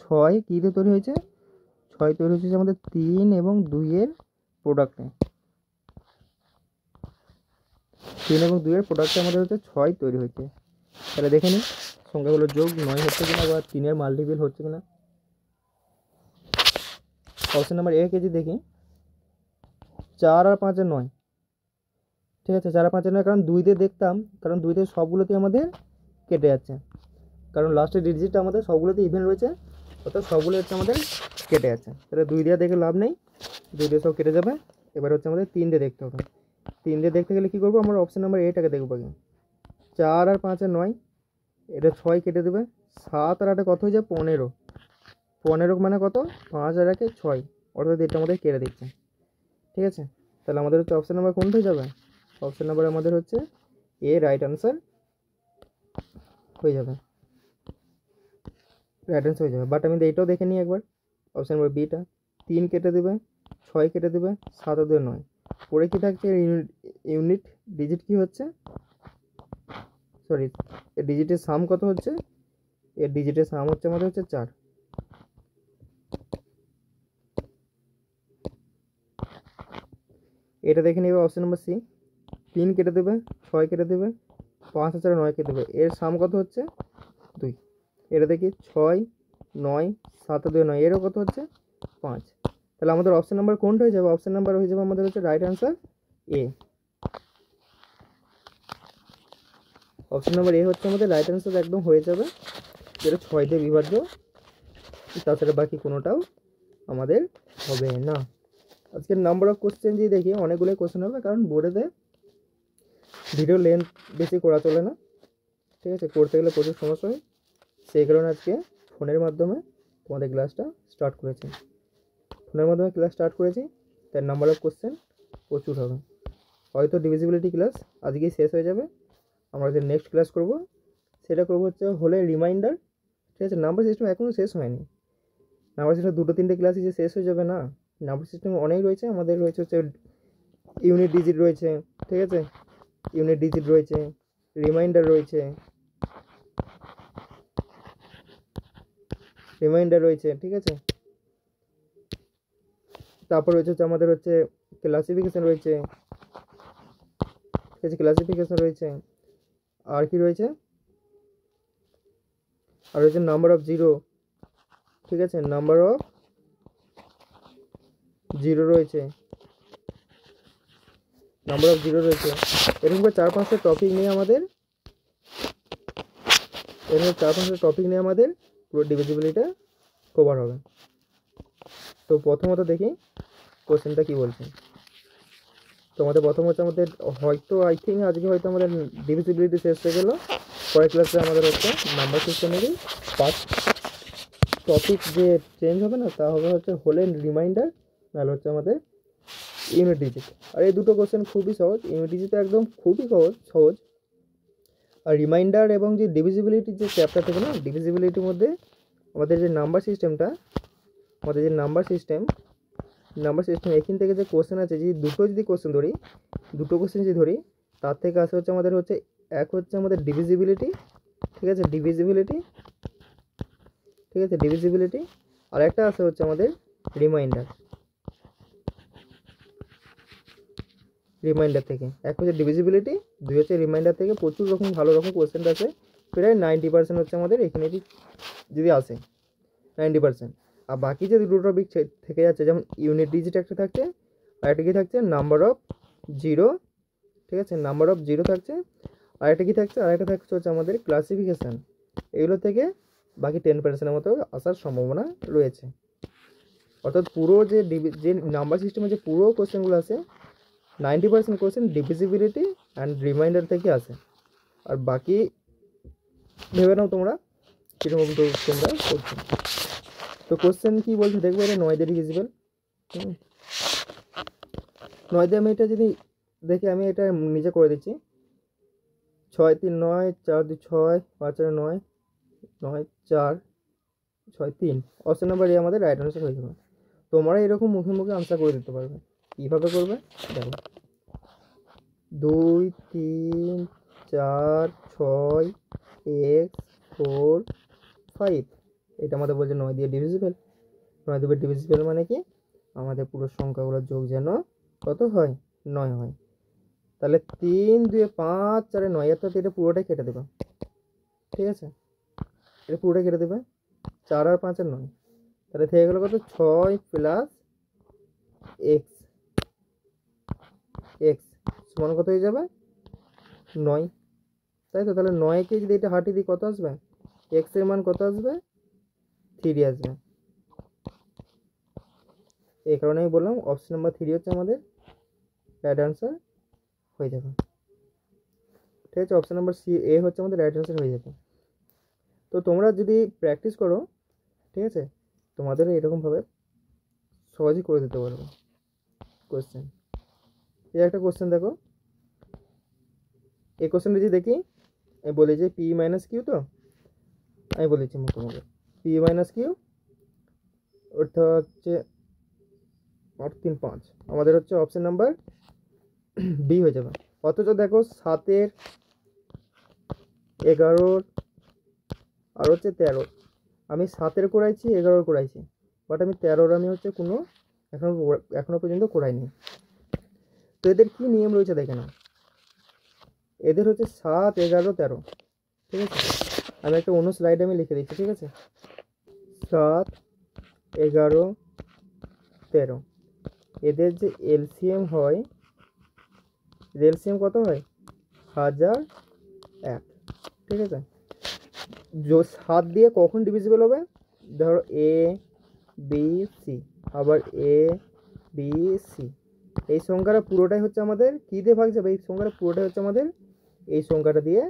6 কী দিয়ে তৈরি হয়েছে? 6 তৈরি হচ্ছে আমাদের 3 এবং 2 এর প্রোডাক্টে, 3 এবং 2 এর প্রোডাক্টে আমাদের হচ্ছে 6 তৈরি হয়েছে। তাহলে দেখে নিই সংখ্যাগুলোর যোগ 9 হচ্ছে কিনা বা 3-এর মাল্টিপিল হচ্ছে কিনা। অপশন নাম্বার এ কেজি দেখি, 4 আর 5 এর 9, ঠিক আছে, 4 আর 5 এর 9, কারণ 2 দিয়ে দেখতাম, কারণ 2 দিয়ে সবগুলোতে আমাদের কেটে যাচ্ছে, কারণ লাস্টের ডিজিটটা আমাদের সবগুলোতে ইভেন রয়েছে, অর্থাৎ সবগুলো হচ্ছে আমাদের কেটে যাচ্ছে। তাহলে 2 দিয়ে দেখে লাভ নেই, 2 দিয়ে সব কেটে যাবে। এবার হচ্ছে আমাদের 3 দিয়ে দেখতে হবে। 3 দিয়ে দেখতে গেলে কী করবো? আমরা অপশন নাম্বার এটাকে দেখবো আগে। 4 আর 5 এর 9, এটা 6 কেটে দেবে, 7 আর 8 কত হয়ে যায়? 15। 15 মানে কত? 5 আর 1 6, অর্থাৎ এটা আমাদের কেটে দিচ্ছে, ঠিক আছে। তাহলে আমাদের হচ্ছে অপশন নাম্বার কোনটা হয়ে যাবে? অপশন নাম্বার আমাদের হচ্ছে এ রাইট আনসার হয়ে যাবে, রাইট আনসার হয়ে যাবে। বাট আমি এইটাও দেখে নিই একবার, অপশন নাম্বার বিটা। 3 কেটে দেবে, 6 কেটে দেবে, 7 আর 2 9, পরে কী থাকছে? ইউনিট ডিজিট কী হচ্ছে? সরি, এর ডিজিটের সাম কত হচ্ছে? এর ডিজিটের সাম হচ্ছে আমাদের হচ্ছে 4। এটা দেখে নেবে অপশন নাম্বার সি। 3 কেটে দেবে, 6 কেটে দেবে, 5 আর 9 কেটে দেবে, এর সাম কত হচ্ছে? 2। এটা দেখি 6 9 7 আর 2 9, এরও কত হচ্ছে? 5। তাহলে আমাদের অপশন নাম্বার কোনটা হয়ে যাবে? অপশন নাম্বার হয়ে যাবে আমাদের হচ্ছে right answer A. Option number A হচ্ছে আমাদের রাইট অ্যান্সার একদম হয়ে যাবে, যেটা 6 দিয়ে বিভাজ্য, তাছাড়া বাকি কোনোটাও আমাদের হবে না। আজকের নাম্বার অফ কোশ্চেন যদি দেখি, অনেকগুলোই কোশ্চেন হবে, কারণ বোর্ডেতে ভিডিও লেন্থ বেশি করা চলে না, ঠিক আছে, করতে গেলে প্রচুর সমস্যা হয়, সেই কারণে আজকে ফোনের মাধ্যমে তোমাদের ক্লাসটা স্টার্ট করেছি। ফোনের মাধ্যমে ক্লাস স্টার্ট করেছি, তার নাম্বার অফ কোশ্চেন প্রচুর হবে। হয়তো ডিভিজিবিলিটি ক্লাস আজকেই শেষ হয়ে যাবে, আমরা যে নেক্সট ক্লাস করব সেটা করবো হচ্ছে হলে রিমাইন্ডার, ঠিক আছে। নাম্বার সিস্টেম এখনও শেষ হয়নি, নাম্বার সিস্টেম 2-3টে ক্লাসই যে শেষ হয়ে যাবে না, নাম্বার সিস্টেম অনেক রয়েছে। আমাদের রয়েছে হচ্ছে ইউনিট ডিজিট রয়েছে, ঠিক আছে, ইউনিট ডিজিট রয়েছে, রিমাইন্ডার রয়েছে, ঠিক আছে। তারপর রয়েছে হচ্ছে আমাদের হচ্ছে ক্লাসিফিকেশন রয়েছে, ঠিক আছে, ক্লাসিফিকেশন রয়েছে, আর কি রয়েছে? আর রয়েছে নাম্বার অফ জিরো, ঠিক আছে, নাম্বার অফ জিরো রয়েছে, নাম্বার অফ জিরো রয়েছে। এরকম করে 4-5টা টপিক নিয়ে আমাদের পুরো ডিভিজিবিলিটা কভার হবে। তো প্রথমত দেখি কোশ্চেনটা কি বলছে। তো আমাদের প্রথম হচ্ছে আমাদের হয়তো আই থিঙ্ক আজকে হয়তো আমাদের ডিভিজিবিলিটি শেষ হয়ে গেল। পরের ক্লাসে আমাদের হচ্ছে নাম্বার সিস্টেমেরই ফার্স্ট টপিক যে চেঞ্জ হবে না, তা হবে হচ্ছে হোলের রিমাইন্ডার, নাহলে হচ্ছে আমাদের ইউনিট ডিজিট। আর এই দুটো কোশ্চেন খুবই সহজ, ইউনিট ডিজিট একদম খুবই সহজ। আর রিমাইন্ডার এবং যে ডিভিজিবিলিটির যে চ্যাপ্টার থেকে না, ডিভিজিবিলিটির মধ্যে আমাদের যে নাম্বার সিস্টেমটা, আমাদের যে নাম্বার সিস্টেম এখান থেকে যে কোশ্চেন আছে, যদি যদি কোশ্চেন ধরি, দুটো কোশ্চেন যদি ধরি, তার থেকে আসে হচ্ছে আমাদের হচ্ছে এক হচ্ছে আমাদের ডিভিজিবিলিটি, ঠিক আছে, ডিভিজিবিলিটি, আর একটা আছে হচ্ছে আমাদের রিমাইন্ডার থেকে। এক হচ্ছে ডিভিজিবিলিটি, দুই হচ্ছে রিমাইন্ডার থেকে প্রচুর রকম ভালো রকম কোশ্চেন আছে, প্রায় 90% হচ্ছে আমাদের এখানে যদি আসে 90%। আর বাকি যে দুটো টপিক থেকে যাচ্ছে, যেমন ইউনিট ডিজিট একটা থাকছে, আর একটা কি থাকছে নাম্বার অফ জিরো, ঠিক আছে, নাম্বার অফ জিরো থাকছে, আর একটা কি থাকছে, আর একটা থাকছে হচ্ছে আমাদের ক্লাসিফিকেশান। এগুলো থেকে বাকি 10%-এর মতো আসার সম্ভাবনা রয়েছে। অর্থাৎ পুরো যে নাম্বার সিস্টেমে যে পুরো কোশ্চেনগুলো আছে, 90% কোশ্চেন ডিভিজিবিলিটি অ্যান্ড রিমাইন্ডার থেকে আসে। আর বাকি ভেবে নাও তোমরা কীরকম তোমরা করছো। তো কোশ্চেন কী বলছে দেখবো, এটা 9 দিয়ে ডিভিজিবল। 9 দিয়ে আমি এটা যদি দেখি, আমি এটা নিজে করে দিচ্ছি। 6 3 9, 4 2 6, 5 4 9, 9 4 6 3, অপশন নাম্বার এ আমাদের রাইট আনসার হয়ে যাবে। তোমরা এরকম মুখে মুখে আনসার করে দিতে পারবে। কীভাবে করবে দেখো, 2 3 4 6 x 4 5, এটা আমাদের বলছে 9 দিয়ে ডিভিজিবল। 9 দিয়ে ডিভিজিবল মানে কি, আমাদের পুরো সংখ্যাগুলোর যোগ যেন কত হয়, 9 হয়। তাহলে 3 2 5 4 9, অর্থাৎ এটা পুরোটাই কেটে দেবে, ঠিক আছে, এটা পুরোটাই কেটে দেবে। 4 আর 5 আর 9, তাহলে থেকে গেলো কত, 6 প্লাস এক্স সমান কত হয়ে যাবে, 9, তাই তো। তাহলে 9কে যদি এটা হাঁটিয়ে দিই কত আসবে, এক্সের মান কত আসবে, 3 আসবে। এই কারণে আমি বললাম অপশন নাম্বার 3 হচ্ছে আমাদের রাইট আনসার হয়ে যাবে, ঠিক আছে। অপশন নাম্বার এ হচ্ছে আমাদের রাইট আনসার হয়ে যাবে। তো তোমরা যদি প্র্যাকটিস করো, ঠিক আছে, তোমাদের এরকমভাবে সহজেই করে দিতে পারবে কোশ্চেন। এই একটা কোশ্চেন দেখো, এই কোশ্চেনটা যদি দেখি, আমি বলি যে পি মাইনাস কিউ, তো আমি বলেছি মোটামুটি পি মাইনাস কিউ, ওটা হচ্ছে 8 3 5, আমাদের হচ্ছে অপশন নাম্বার বি হয়ে যাবে। অথচ দেখো 7 11 আর হচ্ছে 13, আমি 7 করাইছি, 11 করাইছি, বাট আমি 13 আমি হচ্ছে কোনো এখনো পর্যন্ত করাইনি। তো এদের কি নিয়ম রয়েছে দেখে না, এদের হচ্ছে 7 11 13, ঠিক আছে। আমি একটা অন্য স্লাইডে আমি লিখে দিচ্ছি, ঠিক আছে। 7 11 13, এদের যে এলসিএম হয়, এলসিএম কত হয়, 1001, ঠিক আছে। 7 দিয়ে কখন ডিভিজিবল হবে, ধরো এ বি সি, আবার এ বি সি, এই সংখ্যাটা পুরোটাই হচ্ছে আমাদের কী দিয়ে ভাগ যাবে, এই সংখ্যাটা পুরোটাই হচ্ছে আমাদের এই সংখ্যাটা দিয়ে,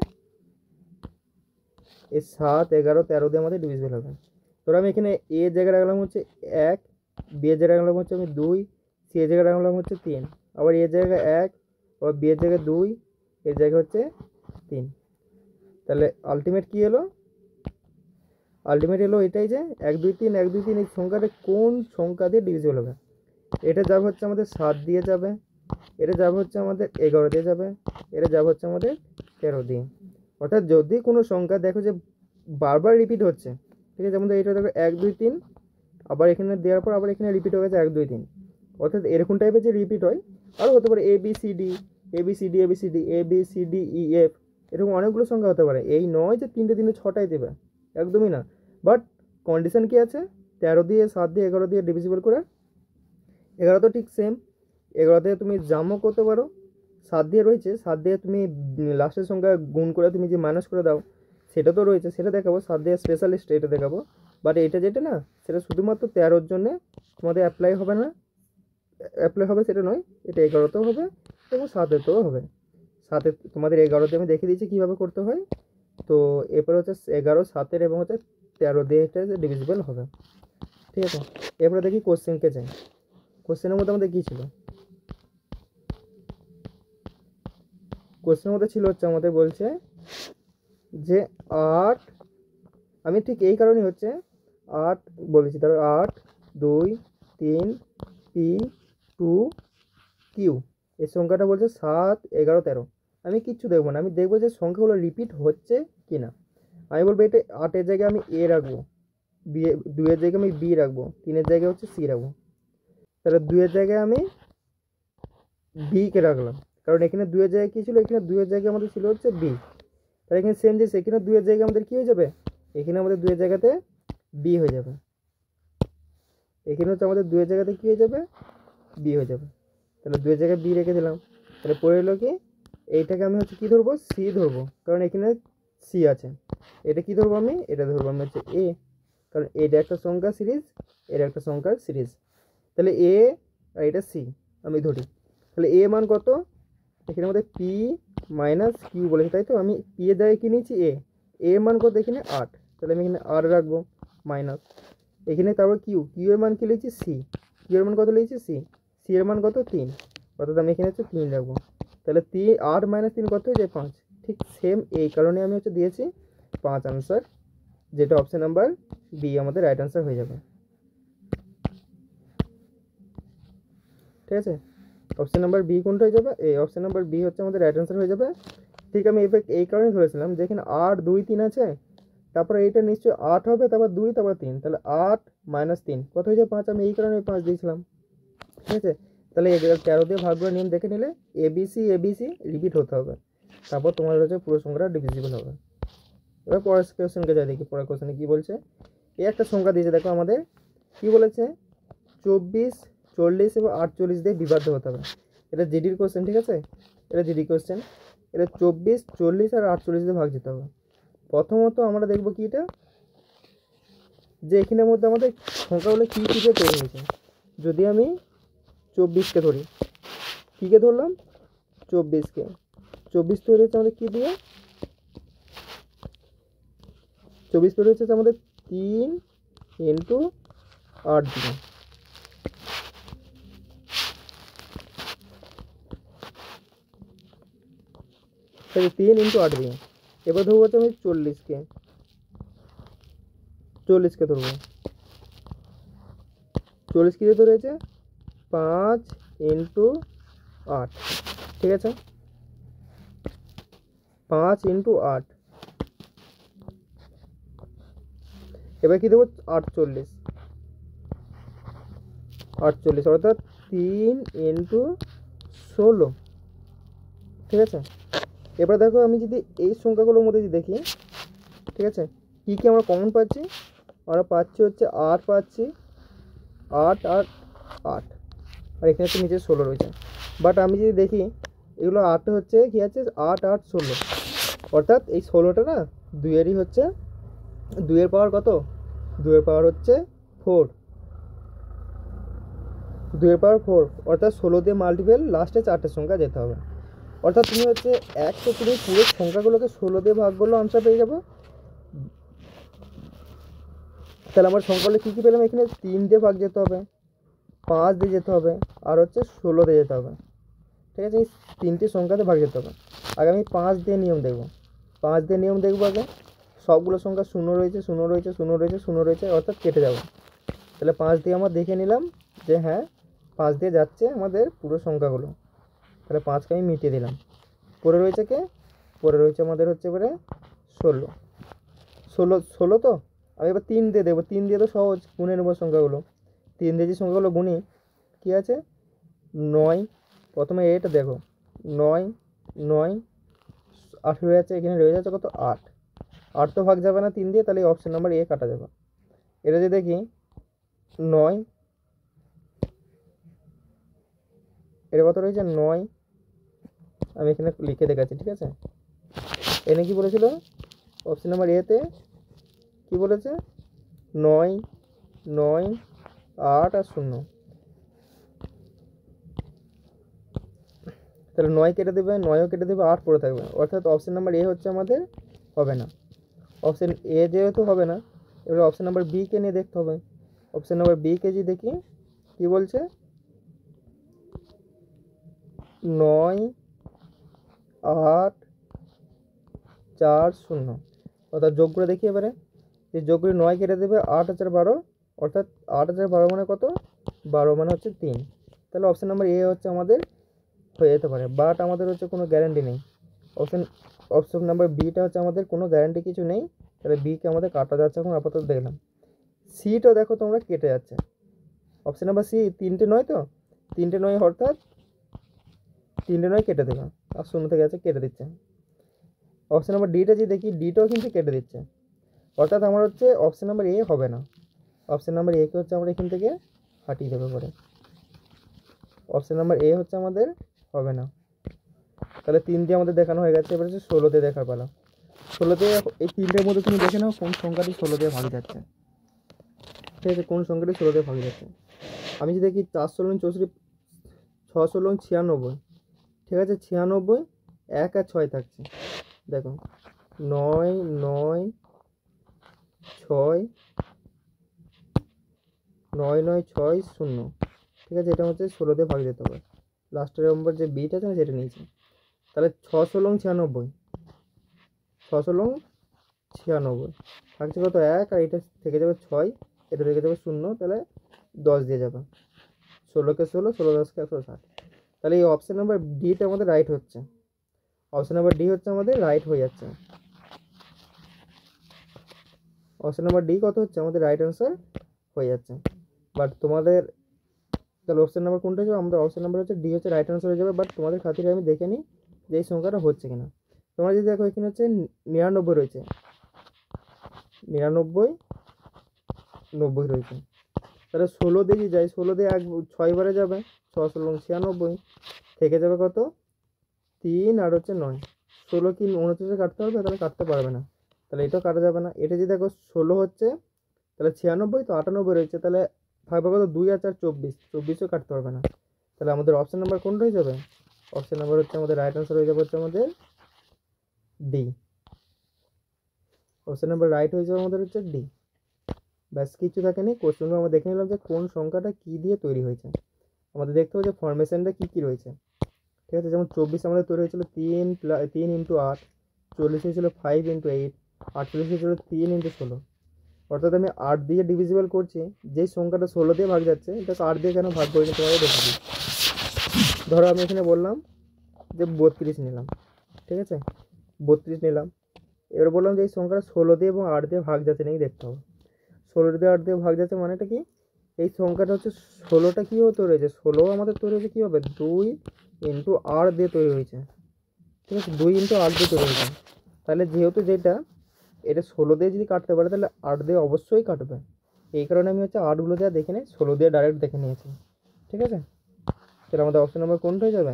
এই 7 11 13 দিয়ে আমাদের ডিভিজিবল হবে। ধরো আমি এখানে এ জায়গায় রাখলাম হচ্ছে 1, বি এর জায়গায় রাখলাম হচ্ছে আমি 2, সি এর জায়গায় রাখলাম হচ্ছে 3, আবার এর জায়গায় 1, আবার বি এর জায়গায় 2, এর জায়গায় হচ্ছে 3। তাহলে আলটিমেট কী এলো, আলটিমেট এলো এটাই যে 1 2 3 1 2 3, এই সংখ্যাটা কোন সংখ্যা দিয়ে ডিভিজিবল হবে। এটা যাবে হচ্ছে আমাদের 7 দিয়ে যাবে, এটা যাবে হচ্ছে আমাদের 11 দিয়ে যাবে, এটা যাবে হচ্ছে আমাদের 13 দিয়ে। অর্থাৎ যদি কোনো সংখ্যা দেখো যে বারবার রিপিট হচ্ছে, ঠিক আছে, যেমন এটা দেখো 1 2 3, আবার এখানে দেওয়ার পর আবার এখানে রিপিট হয়ে গেছে 1 2 3, অর্থাৎ এরকম টাইপের যে রিপিট হয়। আরও হতে পারে A B C D, A B C D, A B C D, A B C D E F, এরকম অনেকগুলো সংখ্যা হতে পারে। এই নয় যে 3টে 3টে 6টাই দেবে, একদমই না। বাট কন্ডিশন কী আছে, 13 দিয়ে 7 দিয়ে 11 দিয়ে ডিভিজিবল করে, 11 তো ঠিক সেম, 11 দিয়ে তুমি জামও করতে পারো, 7 দিয়ে রয়েছে, 7 দিয়ে তুমি লাস্টের সংখ্যা গুণ করে তুমি যে মাইনাস করে দাও, সেটা তো রয়েছে, সেটা দেখাবো। 7 দিয়ে স্পেশালিস্ট এটা দেখাবো। বাট এটা যেটা না, সেটা শুধুমাত্র 13 জন্যে তোমাদের অ্যাপ্লাই হবে না, অ্যাপ্লাই হবে সেটা নয়, এটা 11তেও হবে, এবং 7-তেও হবে। 7 তোমাদের 11 দিয়ে আমি দেখিয়ে দিয়েছি কীভাবে করতে হয়। তো এরপর হচ্ছে 11 7 এবং হচ্ছে 13 দিয়ে এটা ডিভিজিবল হবে। ঠিক আছে, এরপরে দেখি কোশ্চেনকে যাই। কোশ্চেনের মধ্যে আমাদের কী ছিল? কোশ্চেনের মধ্যে ছিল হচ্ছে আমাদের বলছে যে 8, আমি ঠিক এই কারণেই হচ্ছে 8 বলেছি, তাহলে 8 2 3 P 2 Q, এই সংখ্যাটা বলছে 7 11 13। আমি কিচ্ছু দেখবো না, আমি দেখবো যে সংখ্যাগুলো রিপিট হচ্ছে কি না। আমি বলবো এটা 8-এর জায়গায় আমি A রাখবো, বি 2-এর জায়গায় আমি B রাখবো, 3-এর জায়গায় হচ্ছে C রাখবো। তাহলে 2-এর জায়গায় আমি B কে রাখলাম, কারণ এখানে 2-এর জায়গায় কী ছিল, এখানে 2-এর জায়গায় আমাদের ছিল হচ্ছে B। তাহলে এখানে সেম যে এখানে 2-এর জায়গায় আমাদের কী হয়ে যাবে, এখানে আমাদের 2-এর জায়গাতে B হয়ে যাবে। এখানে হচ্ছে আমাদের 2-এর জায়গাতে কী হয়ে যাবে, B হয়ে যাবে। তাহলে 2-এর জায়গায় B রেখে দিলাম। তাহলে পড়ে এলো কি, এইটাকে আমি হচ্ছে কী ধরবো, C ধরবো, কারণ এখানে C আছে। এটা কি ধরবো আমি, এটা ধরবো আমি হচ্ছে A, কারণ এটা একটা সংখ্যার সিরিজ, এটা একটা সংখ্যার সিরিজ। তাহলে A আর এটা C আমি ধরি। তাহলে A মান কত, এখানে আমাদের P মাইনাস Q বলেছে, তাই তো? আমি P এর জায়গায় কী নিয়েছি, A মান কত এখানে 8, তাহলে আমি এখানে R রাখবো মাইনাস। এখানে তারপর Q এর মান কী লিখছি, Q এর মান কত লিখছি, C এর মান কত 3, অর্থাৎ আমি এখানে হচ্ছে 3 রাখবো। তাহলে 8 মাইনাস 3 কত হয়ে যায় 5। ঠিক সেম এই কারণে আমি হচ্ছে দিয়েছি 5 আনসার, যেটা অপশন নাম্বার বি আমাদের রাইট আনসার হয়ে যাবে। ঠিক আছে, অপশন নাম্বার বি কোনটা হয়ে যাবে, এই অপশন নাম্বার বি হচ্ছে আমাদের রাইট আনসার হয়ে যাবে। ঠিক আমি এফেক্ট এই কারণেই ধরেছিলাম যে এখানে 8 2 3 আছে, তারপরে এইটা নিশ্চয়ই 8 হবে, তারপর 2 তারপর 3, তাহলে 8 মাইনাস 3 কত হয়ে যায় 5, আমি এই কারণে 5 দিয়েছিলাম। ঠিক আছে, তাহলে 13 দিয়ে ভাগ করে নিয়ম দেখে নিলে এবিসি রিপিট হতে হবে, তারপর তোমার হচ্ছে পুরো সংখ্যাটা ডিভিজিবল হবে। এবার পরের কোয়েশ্চেনকে যাই দেখি, পরের কোয়েশ্চেনে কী বলছে। এই একটা সংখ্যা দিয়েছে, দেখো আমাদের কী বলেছে, 24 40 এবং 48 দিয়ে বিভাজ্য হতে হবে। এটা জিডির কোয়েশ্চেন, ঠিক আছে, এটা জিডি কোয়েশ্চেন। এটা 24 40 আর 48 দিয়ে ভাগ যেতে হবে। প্রথমত আমরা দেখবো কি, এটা যে এখানের মধ্যে আমাদের সংখ্যাগুলো কী কী দিয়ে তৈরি হয়েছে। যদি আমি 24কে ধরি, কীকে ধরলাম, 24কে, 24 তৈরি হচ্ছে আমাদের কী দিয়ে, 24 তৈরি হচ্ছে আমাদের 3 ইন্টু 8 দিয়ে। তাহলে 3 ইন্টু 8 দিয়ে। এবার ধরবো হচ্ছে আমি 40কে ধরবো, 40 কী দিয়ে ধরেছে, 5 ইন্টু 8। ঠিক আছে, 5 ইন্টু 8। এবার কী দেবো, 48, অর্থাৎ 3 ইন্টু 16। ঠিক আছে, এবার দেখো আমি যদি এই সংখ্যাগুলোর মধ্যে যদি দেখি, ঠিক আছে, কী কী আমরা কমন পাচ্ছি, আমরা পাচ্ছি হচ্ছে 8 পাচ্ছি, 8 আর 8, আর এখানে হচ্ছে নিচে 16 রয়েছে। বাট আমি যদি দেখি এগুলো 8 হচ্ছে কী আছে, 8 8 16, অর্থাৎ এই 16টা না 2-এরই হচ্ছে, 2-এর পাওয়ার কত, 2-এর পাওয়ার হচ্ছে 4, 2-এর পাওয়ার 4, অর্থাৎ 16 দিয়ে মাল্টিপল লাস্টে 4টে সংখ্যা যেতে হবে। অর্থাৎ তুমি হচ্ছে তুমি পুরো সংখ্যাগুলোকে 16 দিয়ে ভাগ করলেও আনসার পেয়ে যাবো। তাহলে আমার সংখ্যাগুলো কী কী পেলাম, এখানে 3 দিয়ে ভাগ যেতে হবে, 5 দিয়ে যেতে হবে, আর হচ্ছে 16 দিয়ে যেতে হবে। ঠিক আছে, এই 3টে সংখ্যাতে ভাগ যেতে হবে। আগে আমি 5 দিয়ে নিয়ম দেখব, 5 দিয়ে নিয়ম দেখবো। আগে সবগুলো সংখ্যা 0 রয়েছে, 0 রয়েছে, 0 রয়েছে, 0 রয়েছে, অর্থাৎ কেটে যাবে। তাহলে 5 দিয়ে আমরা দেখে নিলাম যে হ্যাঁ 5 দিয়ে যাচ্ছে আমাদের পুরো সংখ্যাগুলো। তাহলে 5কে আমি মিটিয়ে দিলাম। পরে রয়েছে কে, পরে রয়েছে আমাদের হচ্ছে এবারে 16 তো আমি এবার 3 দিয়ে দেবো। 3 দিয়ে তো সহজ, গুনে নেবো সংখ্যাগুলো। 3 দিয়ে যে সংখ্যাগুলো গুনি, কী আছে, 9, প্রথমে এটা দেখো, 9 9 8 রয়ে যাচ্ছে, এখানে রয়ে যাচ্ছে কত, 8 8 তো ভাগ যাবে না 3 দিয়ে, তাহলে অপশন নাম্বার এ কাটা যাবে। এটা যে দেখি 9, এটা কত রয়েছে 9, আমি এখানে লিখে দেখাচ্ছি। ঠিক আছে, এনে কি বলেছিল, অপশন নাম্বার এতে কী বলেছে, 9 9 8 আর 0। তাহলে 9 কেটে দেবে, 9ও কেটে দেবে, 8 পড়ে থাকবে, অর্থাৎ অপশন নাম্বার এ হচ্ছে আমাদের হবে না। অপশন এ যেহেতু হবে না, এবার অপশন নাম্বার বি কে নিয়ে দেখতে হবে। অপশন নাম্বার বি কে যদি দেখি কি বলছে, 9 8 4 0, অর্থাৎ যোগ করে দেখি এবারে। এই যোগ করে 9 কেটে দেবে, 8 আর 12, অর্থাৎ 8 আর 12 মানে কত, 12 মানে হচ্ছে 3। তাহলে অপশন নাম্বার এ হচ্ছে আমাদের হয়ে যেতে পারে, বাট আমাদের হচ্ছে কোনো গ্যারান্টি নেই। অপশন অপশন নাম্বার বিটা হচ্ছে আমাদের কোনো গ্যারান্টি কিছু নেই, তাহলে বিকে আমাদের কাটা যাচ্ছে এখন আপাতত দেখলাম। সিটা দেখো তোমরা কেটে যাচ্ছে। অপশন নাম্বার সি 3টে 9, তো 3টে 9 অর্থাৎ 3টে 9 কেটে দেবে, আর 0 থেকে আছে কেটে দিচ্ছে। অপশন নাম্বার ডিটা যদি দেখি, ডিটাও কিন্তু কেটে দিচ্ছে, অর্থাৎ আমার হচ্ছে অপশন নাম্বার এ হবে না। অপশন নাম্বার এ কে হচ্ছে আমরা এখান থেকে হাটিয়ে দেবো করে, অপশন নাম্বার এ হচ্ছে আমাদের হবে না। তাহলে 3 দিয়ে আমাদের দেখানো হয়ে গেছে, এবার হচ্ছে 16 দিয়ে দেখার পালা। 16 দিয়ে এই 3টের মধ্যে তুমি দেখে নাও কোন সংখ্যাটি 16 দিয়ে ভাগ যাচ্ছে। ঠিক আছে, কোন সংখ্যাটি 16 দিয়ে ভাগ যাচ্ছে। আমি যদি দেখি 4 16 64, 6 16 96, ঠিক আছে, 96, 1 আর 6 থাকছে। দেখো 9 9 6 9 9 6 0, ঠিক আছে, এটা হচ্ছে 16 দিয়ে ভাগ যেতে হবে। লাস্টের নম্বর যে বিট আছে না সেটা নিয়েছি। তাহলে 6 16 96, 6 16 96 থাকছে কত 1, আর এটা থেকে যাবে 6, এটা থেকে যাবে 0, তাহলে 10 দিয়ে যাবে। 16কে 16, 16 10কে 160। তাহলে এই অপশন নাম্বার ডিটা আমাদের রাইট হচ্ছে, অপশন নাম্বার ডি হচ্ছে আমাদের রাইট হয়ে যাচ্ছে। অপশন নাম্বার ডি কত হচ্ছে আমাদের রাইট অ্যান্সার হয়ে যাচ্ছে। বাট তোমাদের তাহলে অপশন নাম্বার কোনটা যাবে, আমাদের অপশন নাম্বার হচ্ছে ডি হচ্ছে রাইট অ্যান্সার হয়ে যাবে। বাট তোমাদের খাতিরে আমি দেখে নিই যে এই সংখ্যাটা হচ্ছে কিনা। তোমরা যদি দেখো এখানে হচ্ছে 99 রয়েছে, 99 90 রয়েছে, তাহলে 16 দিয়ে যদি যাই, 16 দিয়ে 6 বারে যাবে, 6 16 96, থেকে যাবে কত 3 আর হচ্ছে 9। 16 কি 29 কাটতে হবে, তাহলে কাটতে পারবে না, তাহলে এটাও কাটা যাবে না। এটা যদি দেখো 16 হচ্ছে, তাহলে 96, তো 98 রয়েছে, তাহলে থাকবে কত 2 আর 4 24, 24ও কাটতে পারবে না। তাহলে আমাদের অপশন নাম্বার কোনটা হয়ে যাবে, অপশন নাম্বার হচ্ছে আমাদের রাইট অ্যান্সার হয়ে যাবে হচ্ছে আমাদের ডি। অপশন নাম্বার রাইট হয়ে যাবে আমাদের হচ্ছে ডি। ব্যাস কিছু থাকেনি, কোশ্চেনটা আমরা দেখে নিলাম যে কোন সংখ্যাটা কী দিয়ে তৈরি হয়েছে। আমাদের দেখতে হবে যে ফরমেশনটা কী কী রয়েছে। ঠিক আছে, যেমন 24 আমাদের তৈরি হয়েছিল 3 ইন্টু 8, 40 হয়েছিল 5 ইন্টু 8, 48 হয়েছিল 3 ইন্টু 16। অর্থাৎ আমি 8 দিয়ে ডিভিজিবল করছি, যেই সংখ্যাটা 16 দিয়ে ভাগ যাচ্ছে, এটাকে 8 দিয়ে কেন ভাগ করিনি তোমাকে দেখে দিই। ধরো আমি এখানে বললাম যে 32 নিলাম, ঠিক আছে, 32 নিলাম। এবার বললাম যে এই সংখ্যাটা 16 দিয়ে এবং 8 দিয়ে ভাগ যাচ্ছে নাকি দেখতে হবে। 16 দিয়ে 8 দিয়ে ভাগ যাচ্ছে মানেটা কি, এই সংখ্যাটা হচ্ছে 16টা কীভাবে তৈরি হয়েছে, 16 আমাদের তৈরি হয়েছে কীভাবে, 2 ইন্টু 8 দিয়ে তৈরি হয়েছে। ঠিক আছে, 2 ইন্টু 8 দিয়ে তৈরি হয়েছে। তাহলে যেহেতু যেটা এটা 16 দিয়ে যদি কাটতে পারে, তাহলে 8 দিয়ে অবশ্যই কাটবে। এই কারণে আমি হচ্ছে 8গুলো দেওয়া দেখে নিই, 16 দিয়ে ডাইরেক্ট দেখে নিয়েছি। ঠিক আছে, তাহলে আমাদের অপশন নাম্বার কোনটা হয়ে যাবে,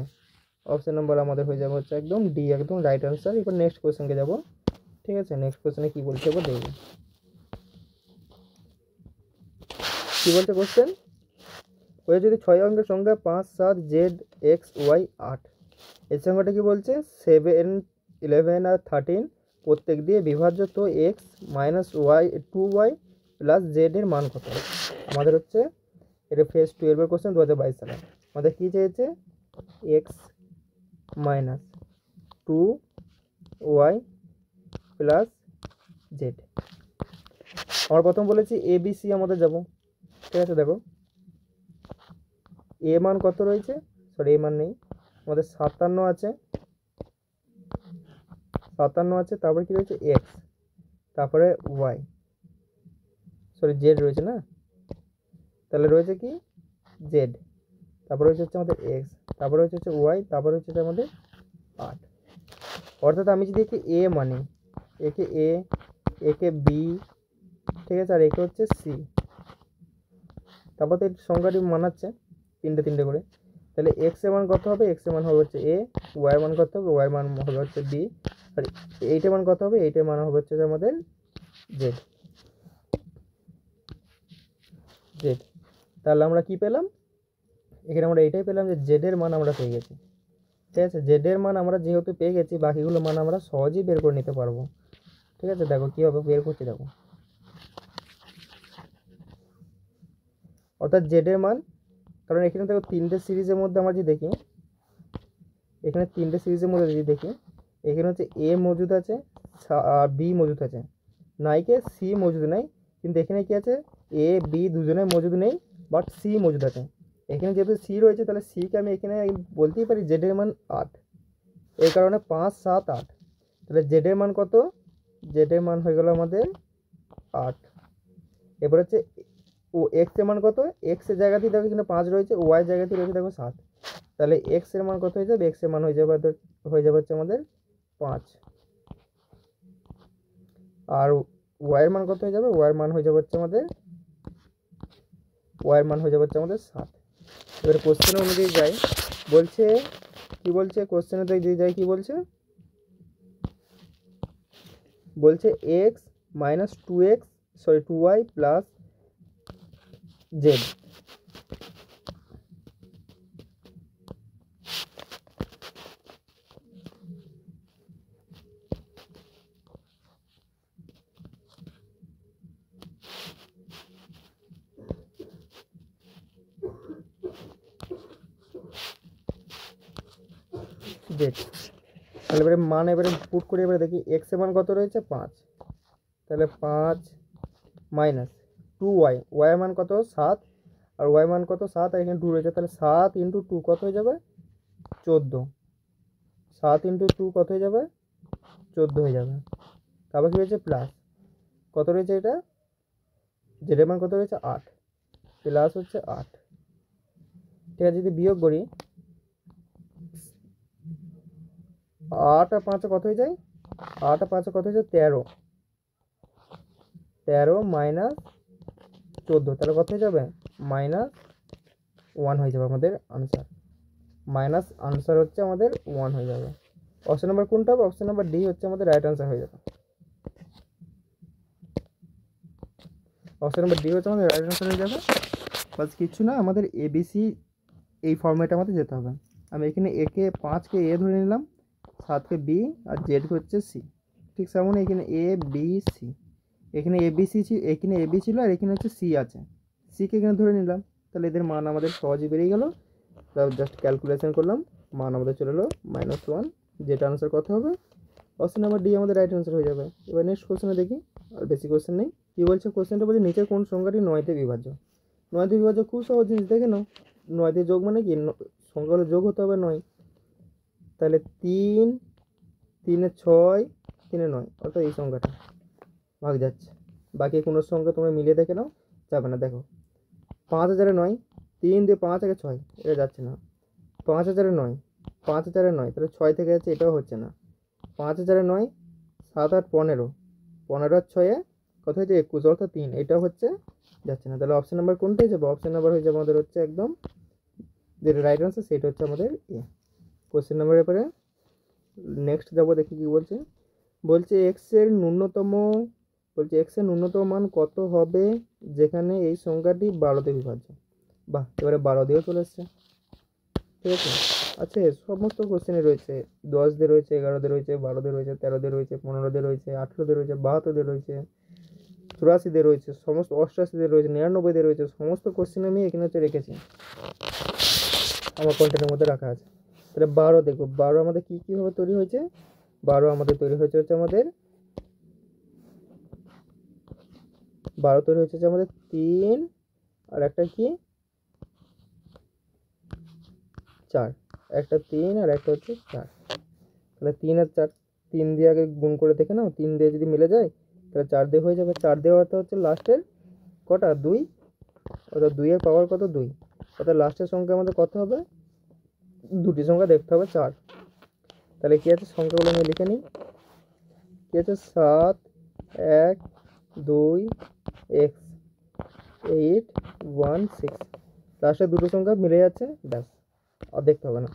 অপশন নাম্বার আমাদের হয়ে যাবে হচ্ছে একদম ডি, একদম রাইট অ্যান্সার। এবার নেক্সট কোয়েশ্চেনকে যাবো। ঠিক আছে, নেক্সট কোয়েশ্চেনে কী বলছে এবার দেখবো। কী বলছে কোয়েশ্চেন, ওই যদি 6 অঙ্কের সংখ্যা 5 7 জেড এক্স ওয়াই 8, এই সংখ্যাটা কি বলছে 7 11 আর 13 প্রত্যেক দিয়ে বিভাজ্য, তো X minus Y 2y plus Z এর মান কত। আমাদের হচ্ছে এটা ফেজ 12 কোশ্চেন 2022 সালে। আমাদের কী চেয়েছে, x minus 2y plus Z. আমরা প্রথম বলেছি এ বি সি আমাদের যাব। ঠিক আছে, দেখো এ মান কত রয়েছে, সরি এ মান নেই, আমাদের 57 আছে, 57 আছে, তারপরে কি রয়েছে এক্স, তারপরে ওয়াই, সরি জেড রয়েছে না, তাহলে রয়েছে কি জেড, তারপরে হচ্ছে আমাদের এক্স, তারপরে হচ্ছে ওয়াই, তারপরে হচ্ছে আমাদের 8। অর্থাৎ আমি যদি একে এ মানি, একে এ, একে বি, ঠিক আছে, আর একে হচ্ছে সি, তারপর তো এই সংখ্যাটি মানাচ্ছে 3টে 3টে করে। তাহলে এক্স এর মান কত হবে, এক্স এর মান হবে হচ্ছে এ, ওয়াই এর মান কত হবে, ওয়াই এর মান হবে হচ্ছে বি, আর এইটের মান কত হবে, এইটের মান হবে হচ্ছে আমাদের জেড। জেড, তাহলে আমরা কি পেলাম, এখানে আমরা এইটাই পেলাম যে জেড এর মান আমরা পেয়ে গেছি। ঠিক আছে, জেডের মান আমরা যেহেতু পেয়ে গেছি, বাকিগুলো মান আমরা সহজেই বের করে নিতে পারবো। ঠিক আছে, দেখো কীভাবে বের করছি দেখো। অর্থাৎ জেডের মান, কারণ এখানে দেখো তিনটে সিরিজের মধ্যে আমরা যদি দেখি, এখানে তিনটে সিরিজের মধ্যে যদি দেখি, এখানে হচ্ছে এ মজুদ আছে আর বি মজুদ আছে, নাইকে সি মজুদ নেই, কিন্তু এখানে কি আছে, এ বি দুজনের মজুদ নেই, বাট সি মজুদ আছে। এখানে যেহেতু সি রয়েছে, তাহলে সিকে আমি এখানে বলতেই পারি জেডের মান 8, এই কারণে 5, 7, 8। তাহলে জেডের মান কত, জেডের মান হয়ে গেল আমাদের 8। এবার হচ্ছে ও এক্স এর মান কত, এক্স এর জায়গাতেই দেখো এখানে 5 রয়েছে, ওয়াই জায়গাতেই রয়েছে দেখো 7। তাহলে এক্স এর মান কত হয়ে যাবে, এক্স এর মান হয়ে যাবে হচ্ছে আমাদের 5, আর ওয়াই এর মান কত হয়ে যাবে, ওয়াই এর মান হয়ে যাবে হচ্ছে আমাদের 7। এবার কোশ্চেন অনুযায়ী যাই, বলছে কি বলছে কোশ্চেনে যদি যাই কি বলছে, x minus 2y plus Z. Z, তাহলে এবারে মান এবারে পুট করে এবারে দেখি এক্স এর মান কত রয়েছে 5, তাহলে 5 মাইনাস 2y, ওয়াই এর মান কত 7, আর ওয়াই মান কত 7, আর এখানে 2 রয়েছে, তাহলে 7 ইন্টু 2 কত হয়ে যাবে 14, 7 ইন্টু 2 কত হয়ে যাবে 14 হয়ে যাবে। তারপর কি হয়েছে প্লাস কত রয়েছে, এটা জেডের মান কত রয়েছে 8, প্লাস হচ্ছে 8। ঠিক আছে, যদি বিয়োগ করি 8 আর 5 কত হয়ে যায়, 8 আর 5 কত হয়ে যায় 13, 13 মাইনাস 14, তাহলে কত হয়ে যাবে -1 হয়ে যাবে আমাদের আনসার। মাইনাস আনসার হচ্ছে আমাদের 1 হয়ে যাবে। অপশন নাম্বার কোনটা হবে, অপশন নাম্বার ডি হচ্ছে আমাদের রাইট আনসার হয়ে যাবে। অপশন নাম্বার ডি হচ্ছে আমাদের রাইট আনসার হয়ে যাবে। বাস কিছু না, আমাদের এবিসি এই ফর্মেটে আমাদের যেতে হবে। আমি এখানে একে 5কে এ ধরে নিলাম, 7কে বি, আর জেডকে হচ্ছে সি। ঠিক তেমন এখানে এ বি সি, এখানে এবিসি এখানে এবি ছিল, আর এখানে হচ্ছে সি আছে, সিকে এখানে ধরে নিলাম। তাহলে এদের মান আমাদের সহজে বেরিয়ে গেল। জাস্ট ক্যালকুলেশন করলাম, মান আমাদের চলে এলো -1, যেটা আনসার কত হবে, অপশন নাম্বার ডি আমাদের রাইট আনসার হয়ে যাবে। এবার নেক্সট কোশ্চেনে দেখি, আর বেশি কোশ্চেন নেই। কী বলছে কোশ্চেনটা, বলছে নিচের কোন সংখ্যাটি 9তে বিভাজ্য। 9তে বিভাজ্য খুব সহজ জিনিস, দেখে নাও। 9তে যোগ মানে কি, সংখ্যাগুলো যোগ হতে হবে 9, তাহলে 3, 3 6, 3 9, অর্থাৎ এই সংখ্যাটা ভাগ যাচ্ছে। বাকি কোনো সংখ্যা তোমরা মিলিয়ে দেখে নাও, যাবে না। দেখো 5009, 3 দিয়ে 5 আগে 6, এটা যাচ্ছে না। 5009, 5009, তাহলে 6 থেকে যাচ্ছে, এটাও হচ্ছে না। 5009, 7 8 15, 15 আর 6 কত হয়েছে 21, অর্থাৎ 3, এটাও হচ্ছে যাচ্ছে না। তাহলে অপশন নাম্বার কোনটা হয়ে যাবে, অপশন নাম্বার হয়ে যাবে আমাদের হচ্ছে একদম যেটা রাইট আনসার, সেটা হচ্ছে আমাদের এ। কোশ্চেন নাম্বারের পরে নেক্সট যাবো, দেখি কি বলছে এক্স এর ন্যূনতম মান কত হবে যেখানে এই সংখ্যাটি 12তে বিভাজ্য। বাহ, এবারে 12 দিয়েও চলে এসছে। ঠিক আছে, আচ্ছা সমস্ত কোশ্চেনে রয়েছে, 10 দিয়ে রয়েছে, 11 দিয়ে রয়েছে, 12 দিয়ে রয়েছে, 13 দিয়ে রয়েছে, 15 দিয়ে রয়েছে, 18 দিয়ে রয়েছে, 72 দিয়ে রয়েছে, 84 দিয়ে রয়েছে, সমস্ত 88 দিয়ে রয়েছে, 99 দিয়ে রয়েছে, সমস্ত কোশ্চেন আমি এখানে হচ্ছে রেখেছি, আমার কন্টেন্টের মধ্যে রাখা আছে। তাহলে 12 দেখো, 12 আমাদের কীভাবে তৈরি হয়েছে, 12 আমাদের তৈরি হয়েছে হচ্ছে আমাদের 3 আর একটা কি 4, একটা 3 আর একটা হচ্ছে 4। তাহলে 3 আর 4, 3 দিয়ে আগে গুণ করে দেখে নাও, 3 দিয়ে যদি মিলে যায় তাহলে 4 দিয়ে হয়ে যাবে। 4 দিয়ে অর্থ হচ্ছে লাস্টের কটা 2, অর্থাৎ 2 এর পাওয়ার কত 2, অর্থাৎ লাস্টের সংখ্যা আমাদের কত হবে, দুটি সংখ্যা দেখতে হবে 4। তাহলে কি আছে, সংখ্যাগুলো আমি লিখে নিই। কি আছে 7 1 2 x 8 1 6, লাস্টের দুটো সংখ্যা মিলে যাচ্ছে, ব্যাস আর দেখতে হবে না।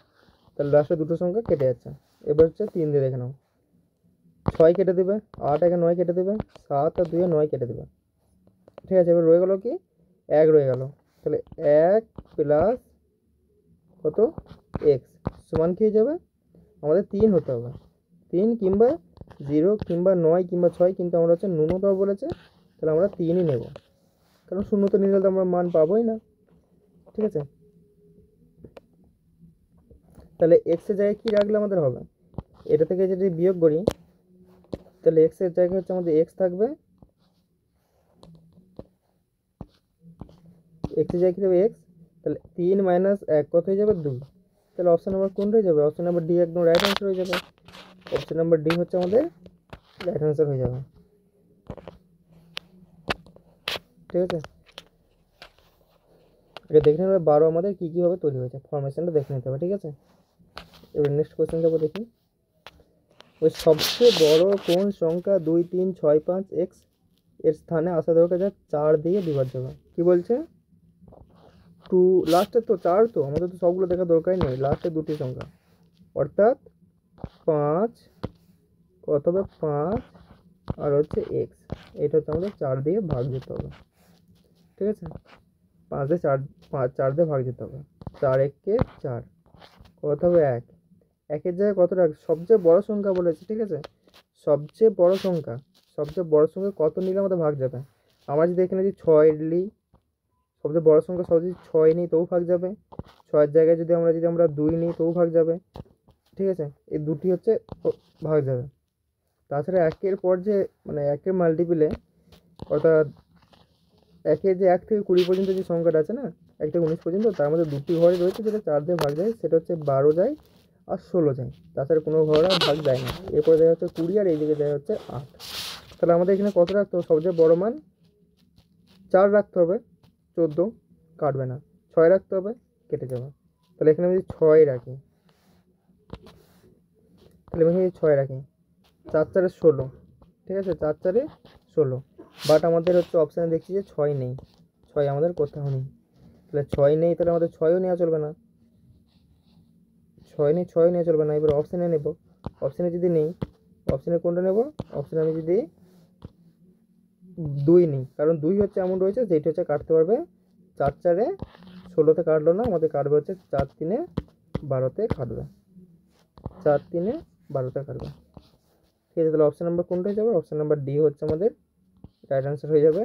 তাহলে লাস্টের দুটো সংখ্যা কেটে যাচ্ছে। এবার হচ্ছে 3 দিয়ে দেখে নাও, 6 কেটে দেবে, 8 1 9 কেটে দেবে, 7 আর 2 9 কেটে দেবে। ঠিক আছে, এবার রয়ে গেল কি 1 রয়ে গেল। তাহলে 1 প্লাস কত x সমান কী হয়ে যাবে, আমাদের 3 হতে হবে, 3 কিংবা 0 কিংবা 9 কিংবা 6, কিন্তু আমরা হচ্ছে ন্যূনতম বলেছে, তাহলে আমরা 3ই নেব, কারণ 0 তো নিলে তো আমরা মান পাবোই না। ঠিক আছে, তাহলে এক্সের জায়গায় কী রাখলে আমাদের হবে, এটা থেকে যদি বিয়োগ করি তাহলে এক্সের জায়গায় হচ্ছে আমাদের এক্স থাকবে, এক্সের জায়গায় কী হবে এক্স, তাহলে 3 মাইনাস 1 কত হয়ে যাবে 2, তাহলে অপশান নাম্বার কোনটা হয়ে যাবে, অপশান নাম্বার ডি একদম রাইট অ্যান্সার হয়ে যাবে, অপশান নাম্বার ডি হচ্ছে আমাদের রাইট অ্যান্সার হয়ে যাবে। ঠিক আছে, এটা দেখে নেবে 12 আমাদের কী কীভাবে তৈরি হয়েছে, ফরমেশনটা দেখে নিতে হবে। ঠিক আছে, এবার নেক্সট কোয়েশ্চেন যাবো, দেখি ওই সবচেয়ে বড় কোন সংখ্যা 2 3 6 5 এক্স এর স্থানে আসা দরকার, যা 4 দিয়ে বিভাজ্য হবে। কী বলছে, 2 লাস্টে তো 4, তো আমাদের তো সবগুলো দেখা দরকারই নেই, লাস্টে দুটি সংখ্যা, অর্থাৎ 5 কত হবে 5 আর হচ্ছে এক্স, এটা হচ্ছে আমাদের 4 দিয়ে ভাগ দিতে হবে। ঠিক আছে, 5 দিয়ে 4 দিয়ে ভাগ দিতে হবে, 4 1 4 কত হবে 1, একের জায়গায় কত রাখ, সবচেয়ে বড় সংখ্যা বলেছে। ঠিক আছে, সবচেয়ে বড় সংখ্যা, সবচেয়ে বড় সংখ্যা কত নিলে আমাদের ভাগ যাবে, আমরা যদি এখানে যদি 6 নিই, সবচেয়ে বড় সংখ্যা সব যদি 6 নিই তবু ভাগ যাবে, 6-এর জায়গায় যদি আমরা 2 নিই তবু ভাগ যাবে। ঠিক আছে, এই দুটি হচ্ছে ভাগ যাবে, তাছাড়া একের পর যে মানে একের মাল্টিপিলে, অর্থাৎ একের যে 1 থেকে 20 পর্যন্ত যে সংখ্যাটা আছে না, 1 থেকে 19 পর্যন্ত, তার মধ্যে দুটি ঘরে রয়েছে যেটা 4 দিয়ে ভাগ যায়, সেটা হচ্ছে 12 যায় আর 16 যায়, তাছাড়া কোনো ঘর আর ভাগ যায় না। এরপরে দেওয়া হচ্ছে 20 আর এইদিকে দেওয়া হচ্ছে 8, তাহলে আমাদের এখানে কত রাখতে হবে, সবচেয়ে বড় মান 4 রাখতে হবে, 14 কাটবে না, 6 রাখতে হবে, কেটে যাবে, তাহলে এখানে আমি যদি 6 রাখি, তাহলে আমি এখানে 6 রাখি, 4 4 16। ঠিক আছে, 4 4 16, বাট আমাদের হচ্ছে অপশানে দেখছি যে 6 নেই, 6 আমাদের কোথাও নেই, তাহলে 6 নেই, তাহলে আমাদের 6ও নেওয়া চলবে না, 6 নেই, 6 নেওয়া চলবে না। এবার অপশানে নেব, অপশানে যদি নেই, অপশানে কোনটা নেব, অপশানে আমি যদি 2 নিই, কারণ 2 হচ্ছে এমন রয়েছে যেটা হচ্ছে কাটতে পারবে 4 4 16তে কাটলো না, আমাদের কাটবে হচ্ছে 4 3 12তে কাটবে, 4 3 12তে কাটবে। ঠিক আছে, তাহলে অপশান নাম্বার কোনটা হয়ে যাবে, অপশান নাম্বার ডি হচ্ছে আমাদের রাইট অ্যান্সার হয়ে যাবে।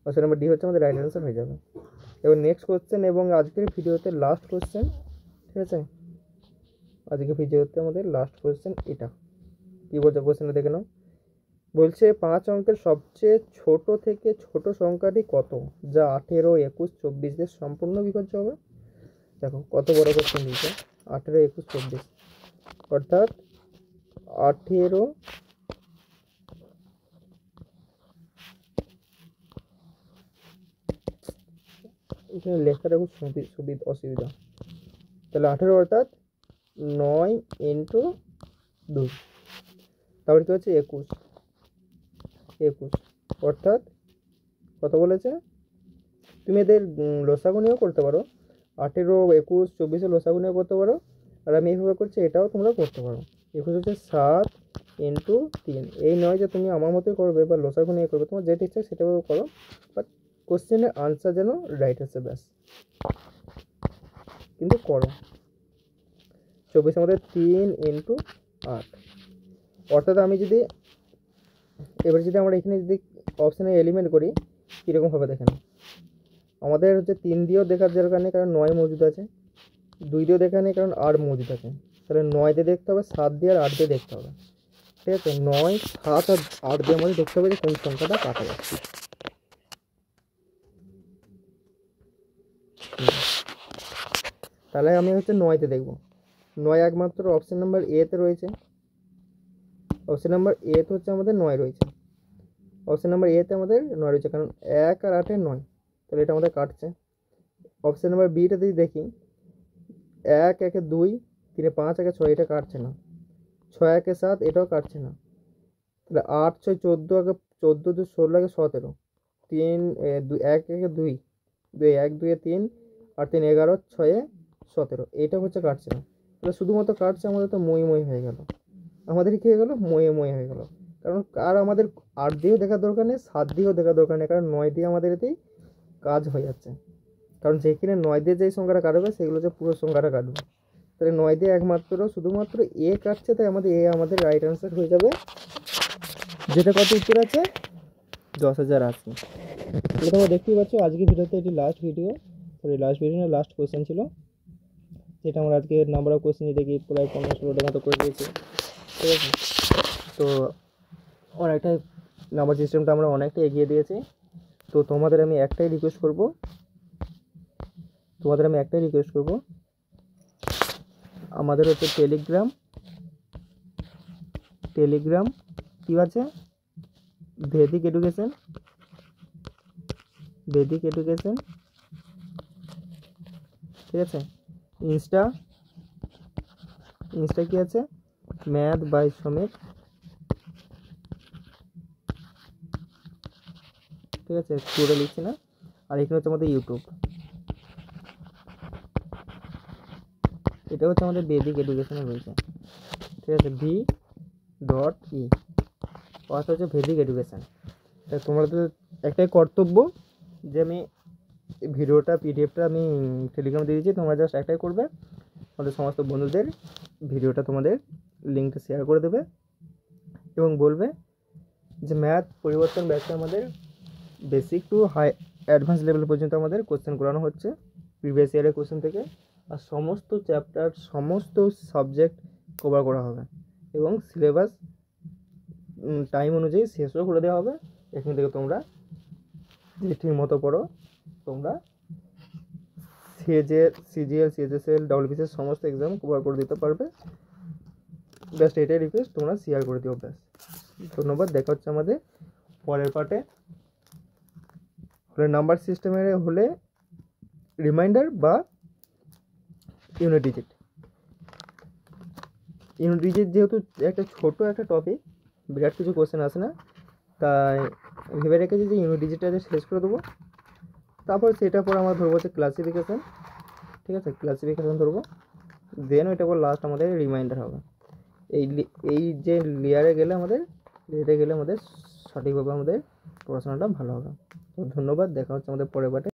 অপশান নাম্বার ডি হচ্ছে আমাদের রাইট অ্যান্সার হয়ে যাবে। এবার নেক্সট কোশ্চেন এবং আজকের ভিডিওতে লাস্ট কোশ্চেন। ঠিক আছে, আজকের ভিডিওতে আমাদের লাস্ট কোশ্চেন এটা, কী বলছে কোশ্চেনটা দেখে নাও। বলছে 5 অঙ্কের সবচেয়ে ছোট থেকে ছোট সংখ্যাটি কত, যা 18 21 24 দিয়ে সম্পূর্ণ বিভাজ্য হবে। দেখো কত বড় কোশ্চেন দিয়েছে, 18 21 24, অর্থাৎ 18, এখানে লেখাটা খুব অসুবিধা, তাহলে 18 অর্থাৎ 9 ইন্টু 2, তারপরে কী হচ্ছে 21, অর্থাৎ কত বলেছে, তুমি এদের লসাগু নিয়েও করতে পারো, 18 21 24 লসাগু নিয়েও করতে পারো, আর আমি এইভাবে করছি এটাও তোমরা করতে পারো। 21 হচ্ছে 7 ইন্টু 3, এই নয় যে তুমি আমার মতোই করবে বা লসাগু নিয়ে করবে, তোমার যেটা ইচ্ছা সেটাও করো, বাট কোশ্চেনের আনসার যেন রাইট আসে ব্যাস, কিন্তু করো। 24 আমাদের 3 ইন্টু 8, অর্থাৎ আমি যদি এবার যদি আমরা এখানে যদি অপশানে এলিমেন্ট করি কীরকম হবে দেখেন, আমাদের হচ্ছে 3 দিয়েও দেখার দরকার নেই কারণ 9 মজুদ আছে, 2 দিয়েও দেখা নেই কারণ 8 মজুদ আছে, তাহলে 9 দিয়ে দেখতে হবে, 7 দিয়ে আর 8 দিয়ে দেখতে হবে। ঠিক আছে, 9 7 আর 8 দিয়ে আমাদের দেখতে হবে যে কোন সংখ্যাটা কাটা যাচ্ছে। তাহলে আমি হচ্ছে 9তে দেখব, 9 একমাত্র অপশান নাম্বার এতে রয়েছে, অপশান নাম্বার এতে হচ্ছে আমাদের 9 রয়েছে, অপশান নাম্বার এতে আমাদের 9 রয়েছে, কারণ 1 আর 8 9, তাহলে এটা আমাদের কাটছে। অপশান নাম্বার বিটা যদি দেখি, 1 1 2 3 5 1 6, এটা কাটছে না, 6 1 7, এটাও কাটছে না, তাহলে 8 6 14 আগে 14 2 16 আগে 17, 3 1 1 2 2 1 2 3 আর 3 11 6 17, এটা হচ্ছে কাটছে না, তাহলে শুধুমাত্র কাটছে আমাদের, তো মই হয়ে গেল, আমাদের কী হয়ে গেল মই হয়ে গেল, কারণ আর আমাদের 8 দিয়েও দেখার দরকার নেই, 7 দিয়েও দেখার দরকার নেই, কারণ 9 দিয়ে আমাদের এতেই কাজ হয়ে যাচ্ছে। কারণ যেখানে 9 দিয়ে যেই সংখ্যাটা কাটবে সেগুলো যে পুরো সংখ্যাটা কাটবে, তাহলে 9 দিয়ে একমাত্র শুধুমাত্র এ কাটছে, তাই আমাদের রাইট অ্যান্সার হয়ে যাবে, যেটা কত উত্তর আছে 10,080। তাহলে তোমরা দেখতেই পাচ্ছ আজকে ভিডিওতে এটি লাস্ট ভিডিও না, লাস্ট কোয়েশ্চেন ছিল, যেটা আমরা আজকে নাম্বার অফ কোয়েশ্চেন দেখি প্রায় 15-16টার মতো করে দিয়েছি। ঠিক আছে, তো অনেকটাই নাম্বার সিস্টেমটা আমরা অনেকটা এগিয়ে দিয়েছি। তো তোমাদের আমি একটাই রিকোয়েস্ট করব, আমাদের হচ্ছে টেলিগ্রাম কি আছে, বেদিক এডুকেশন, ঠিক আছে। ইনস্টা কি আছে, ম্যাথ বাই সমেত, ঠিক আছে, পুরো লিখছি না। আর এখানে হচ্ছে আমাদের ইউটিউব, এটা হচ্ছে আমাদের বেদিক এডুকেশনে রয়েছে, ঠিক আছে, v.e, অর্থাৎ হচ্ছে ভেদিক এডুকেশন। তা তোমাদের একটাই কর্তব্য যে আমি ভিডিওটা পিডিএফটা আমি টেলিগ্রামে দিয়ে দিচ্ছি, তোমরা জাস্ট একটাই করবে, আমাদের সমস্ত বন্ধুদের ভিডিওটা তোমাদের লিঙ্কটা শেয়ার করে দেবে এবং বলবে যে ম্যাথ পরিবর্তন ব্যাচে আমাদের basic to high advance level পর্যন্ত আমাদের কোশ্চেন করানো হচ্ছে প্রিভিয়াস ইয়ারের কোশ্চেন থেকে, আর সমস্ত চ্যাপ্টার সমস্ত সাবজেক্ট কভার করা হবে এবং সিলেবাস টাইম অনুযায়ী শেষও করে দেওয়া হবে। এখান থেকে তোমরা যে ঠিক মতো পড়ো, তোমরা সিজিএল, সিএচএসএল, ডব্লিউবিসিএস সমস্ত এক্সাম কভার করে দিতে পারবে। জাস্ট এটাই রিকোয়েস্ট, তোমরা শেয়ার করে দিও ব্যাস। ধন্যবাদ, দেখা হচ্ছে আমাদের পরের পার্টে। হলে নাম্বার সিস্টেমের হলে রিমাইন্ডার বা ইউনিট ডিজিট যেহেতু একটা ছোট একটা টপিক, বিরাট কিছু কোশ্চেন আসে না, তাই ভেবে রেখেছি যে ইউনিট ডিজিটটা শেষ করে দেবো, তারপর সেটার পর আমরা ধরবো হচ্ছে ক্লাসিফিকেশান, ঠিক আছে, ক্লাসিফিকেশান ধরবো, দেন ওইটার পর লাস্ট আমাদের রিমাইন্ডার হবে। এই যে লেয়ারে গেলে আমাদের সঠিকভাবে আমাদের পড়াশোনাটা ভালো হবে। তো ধন্যবাদ, দেখা হচ্ছে আমাদের পরের পার্টে।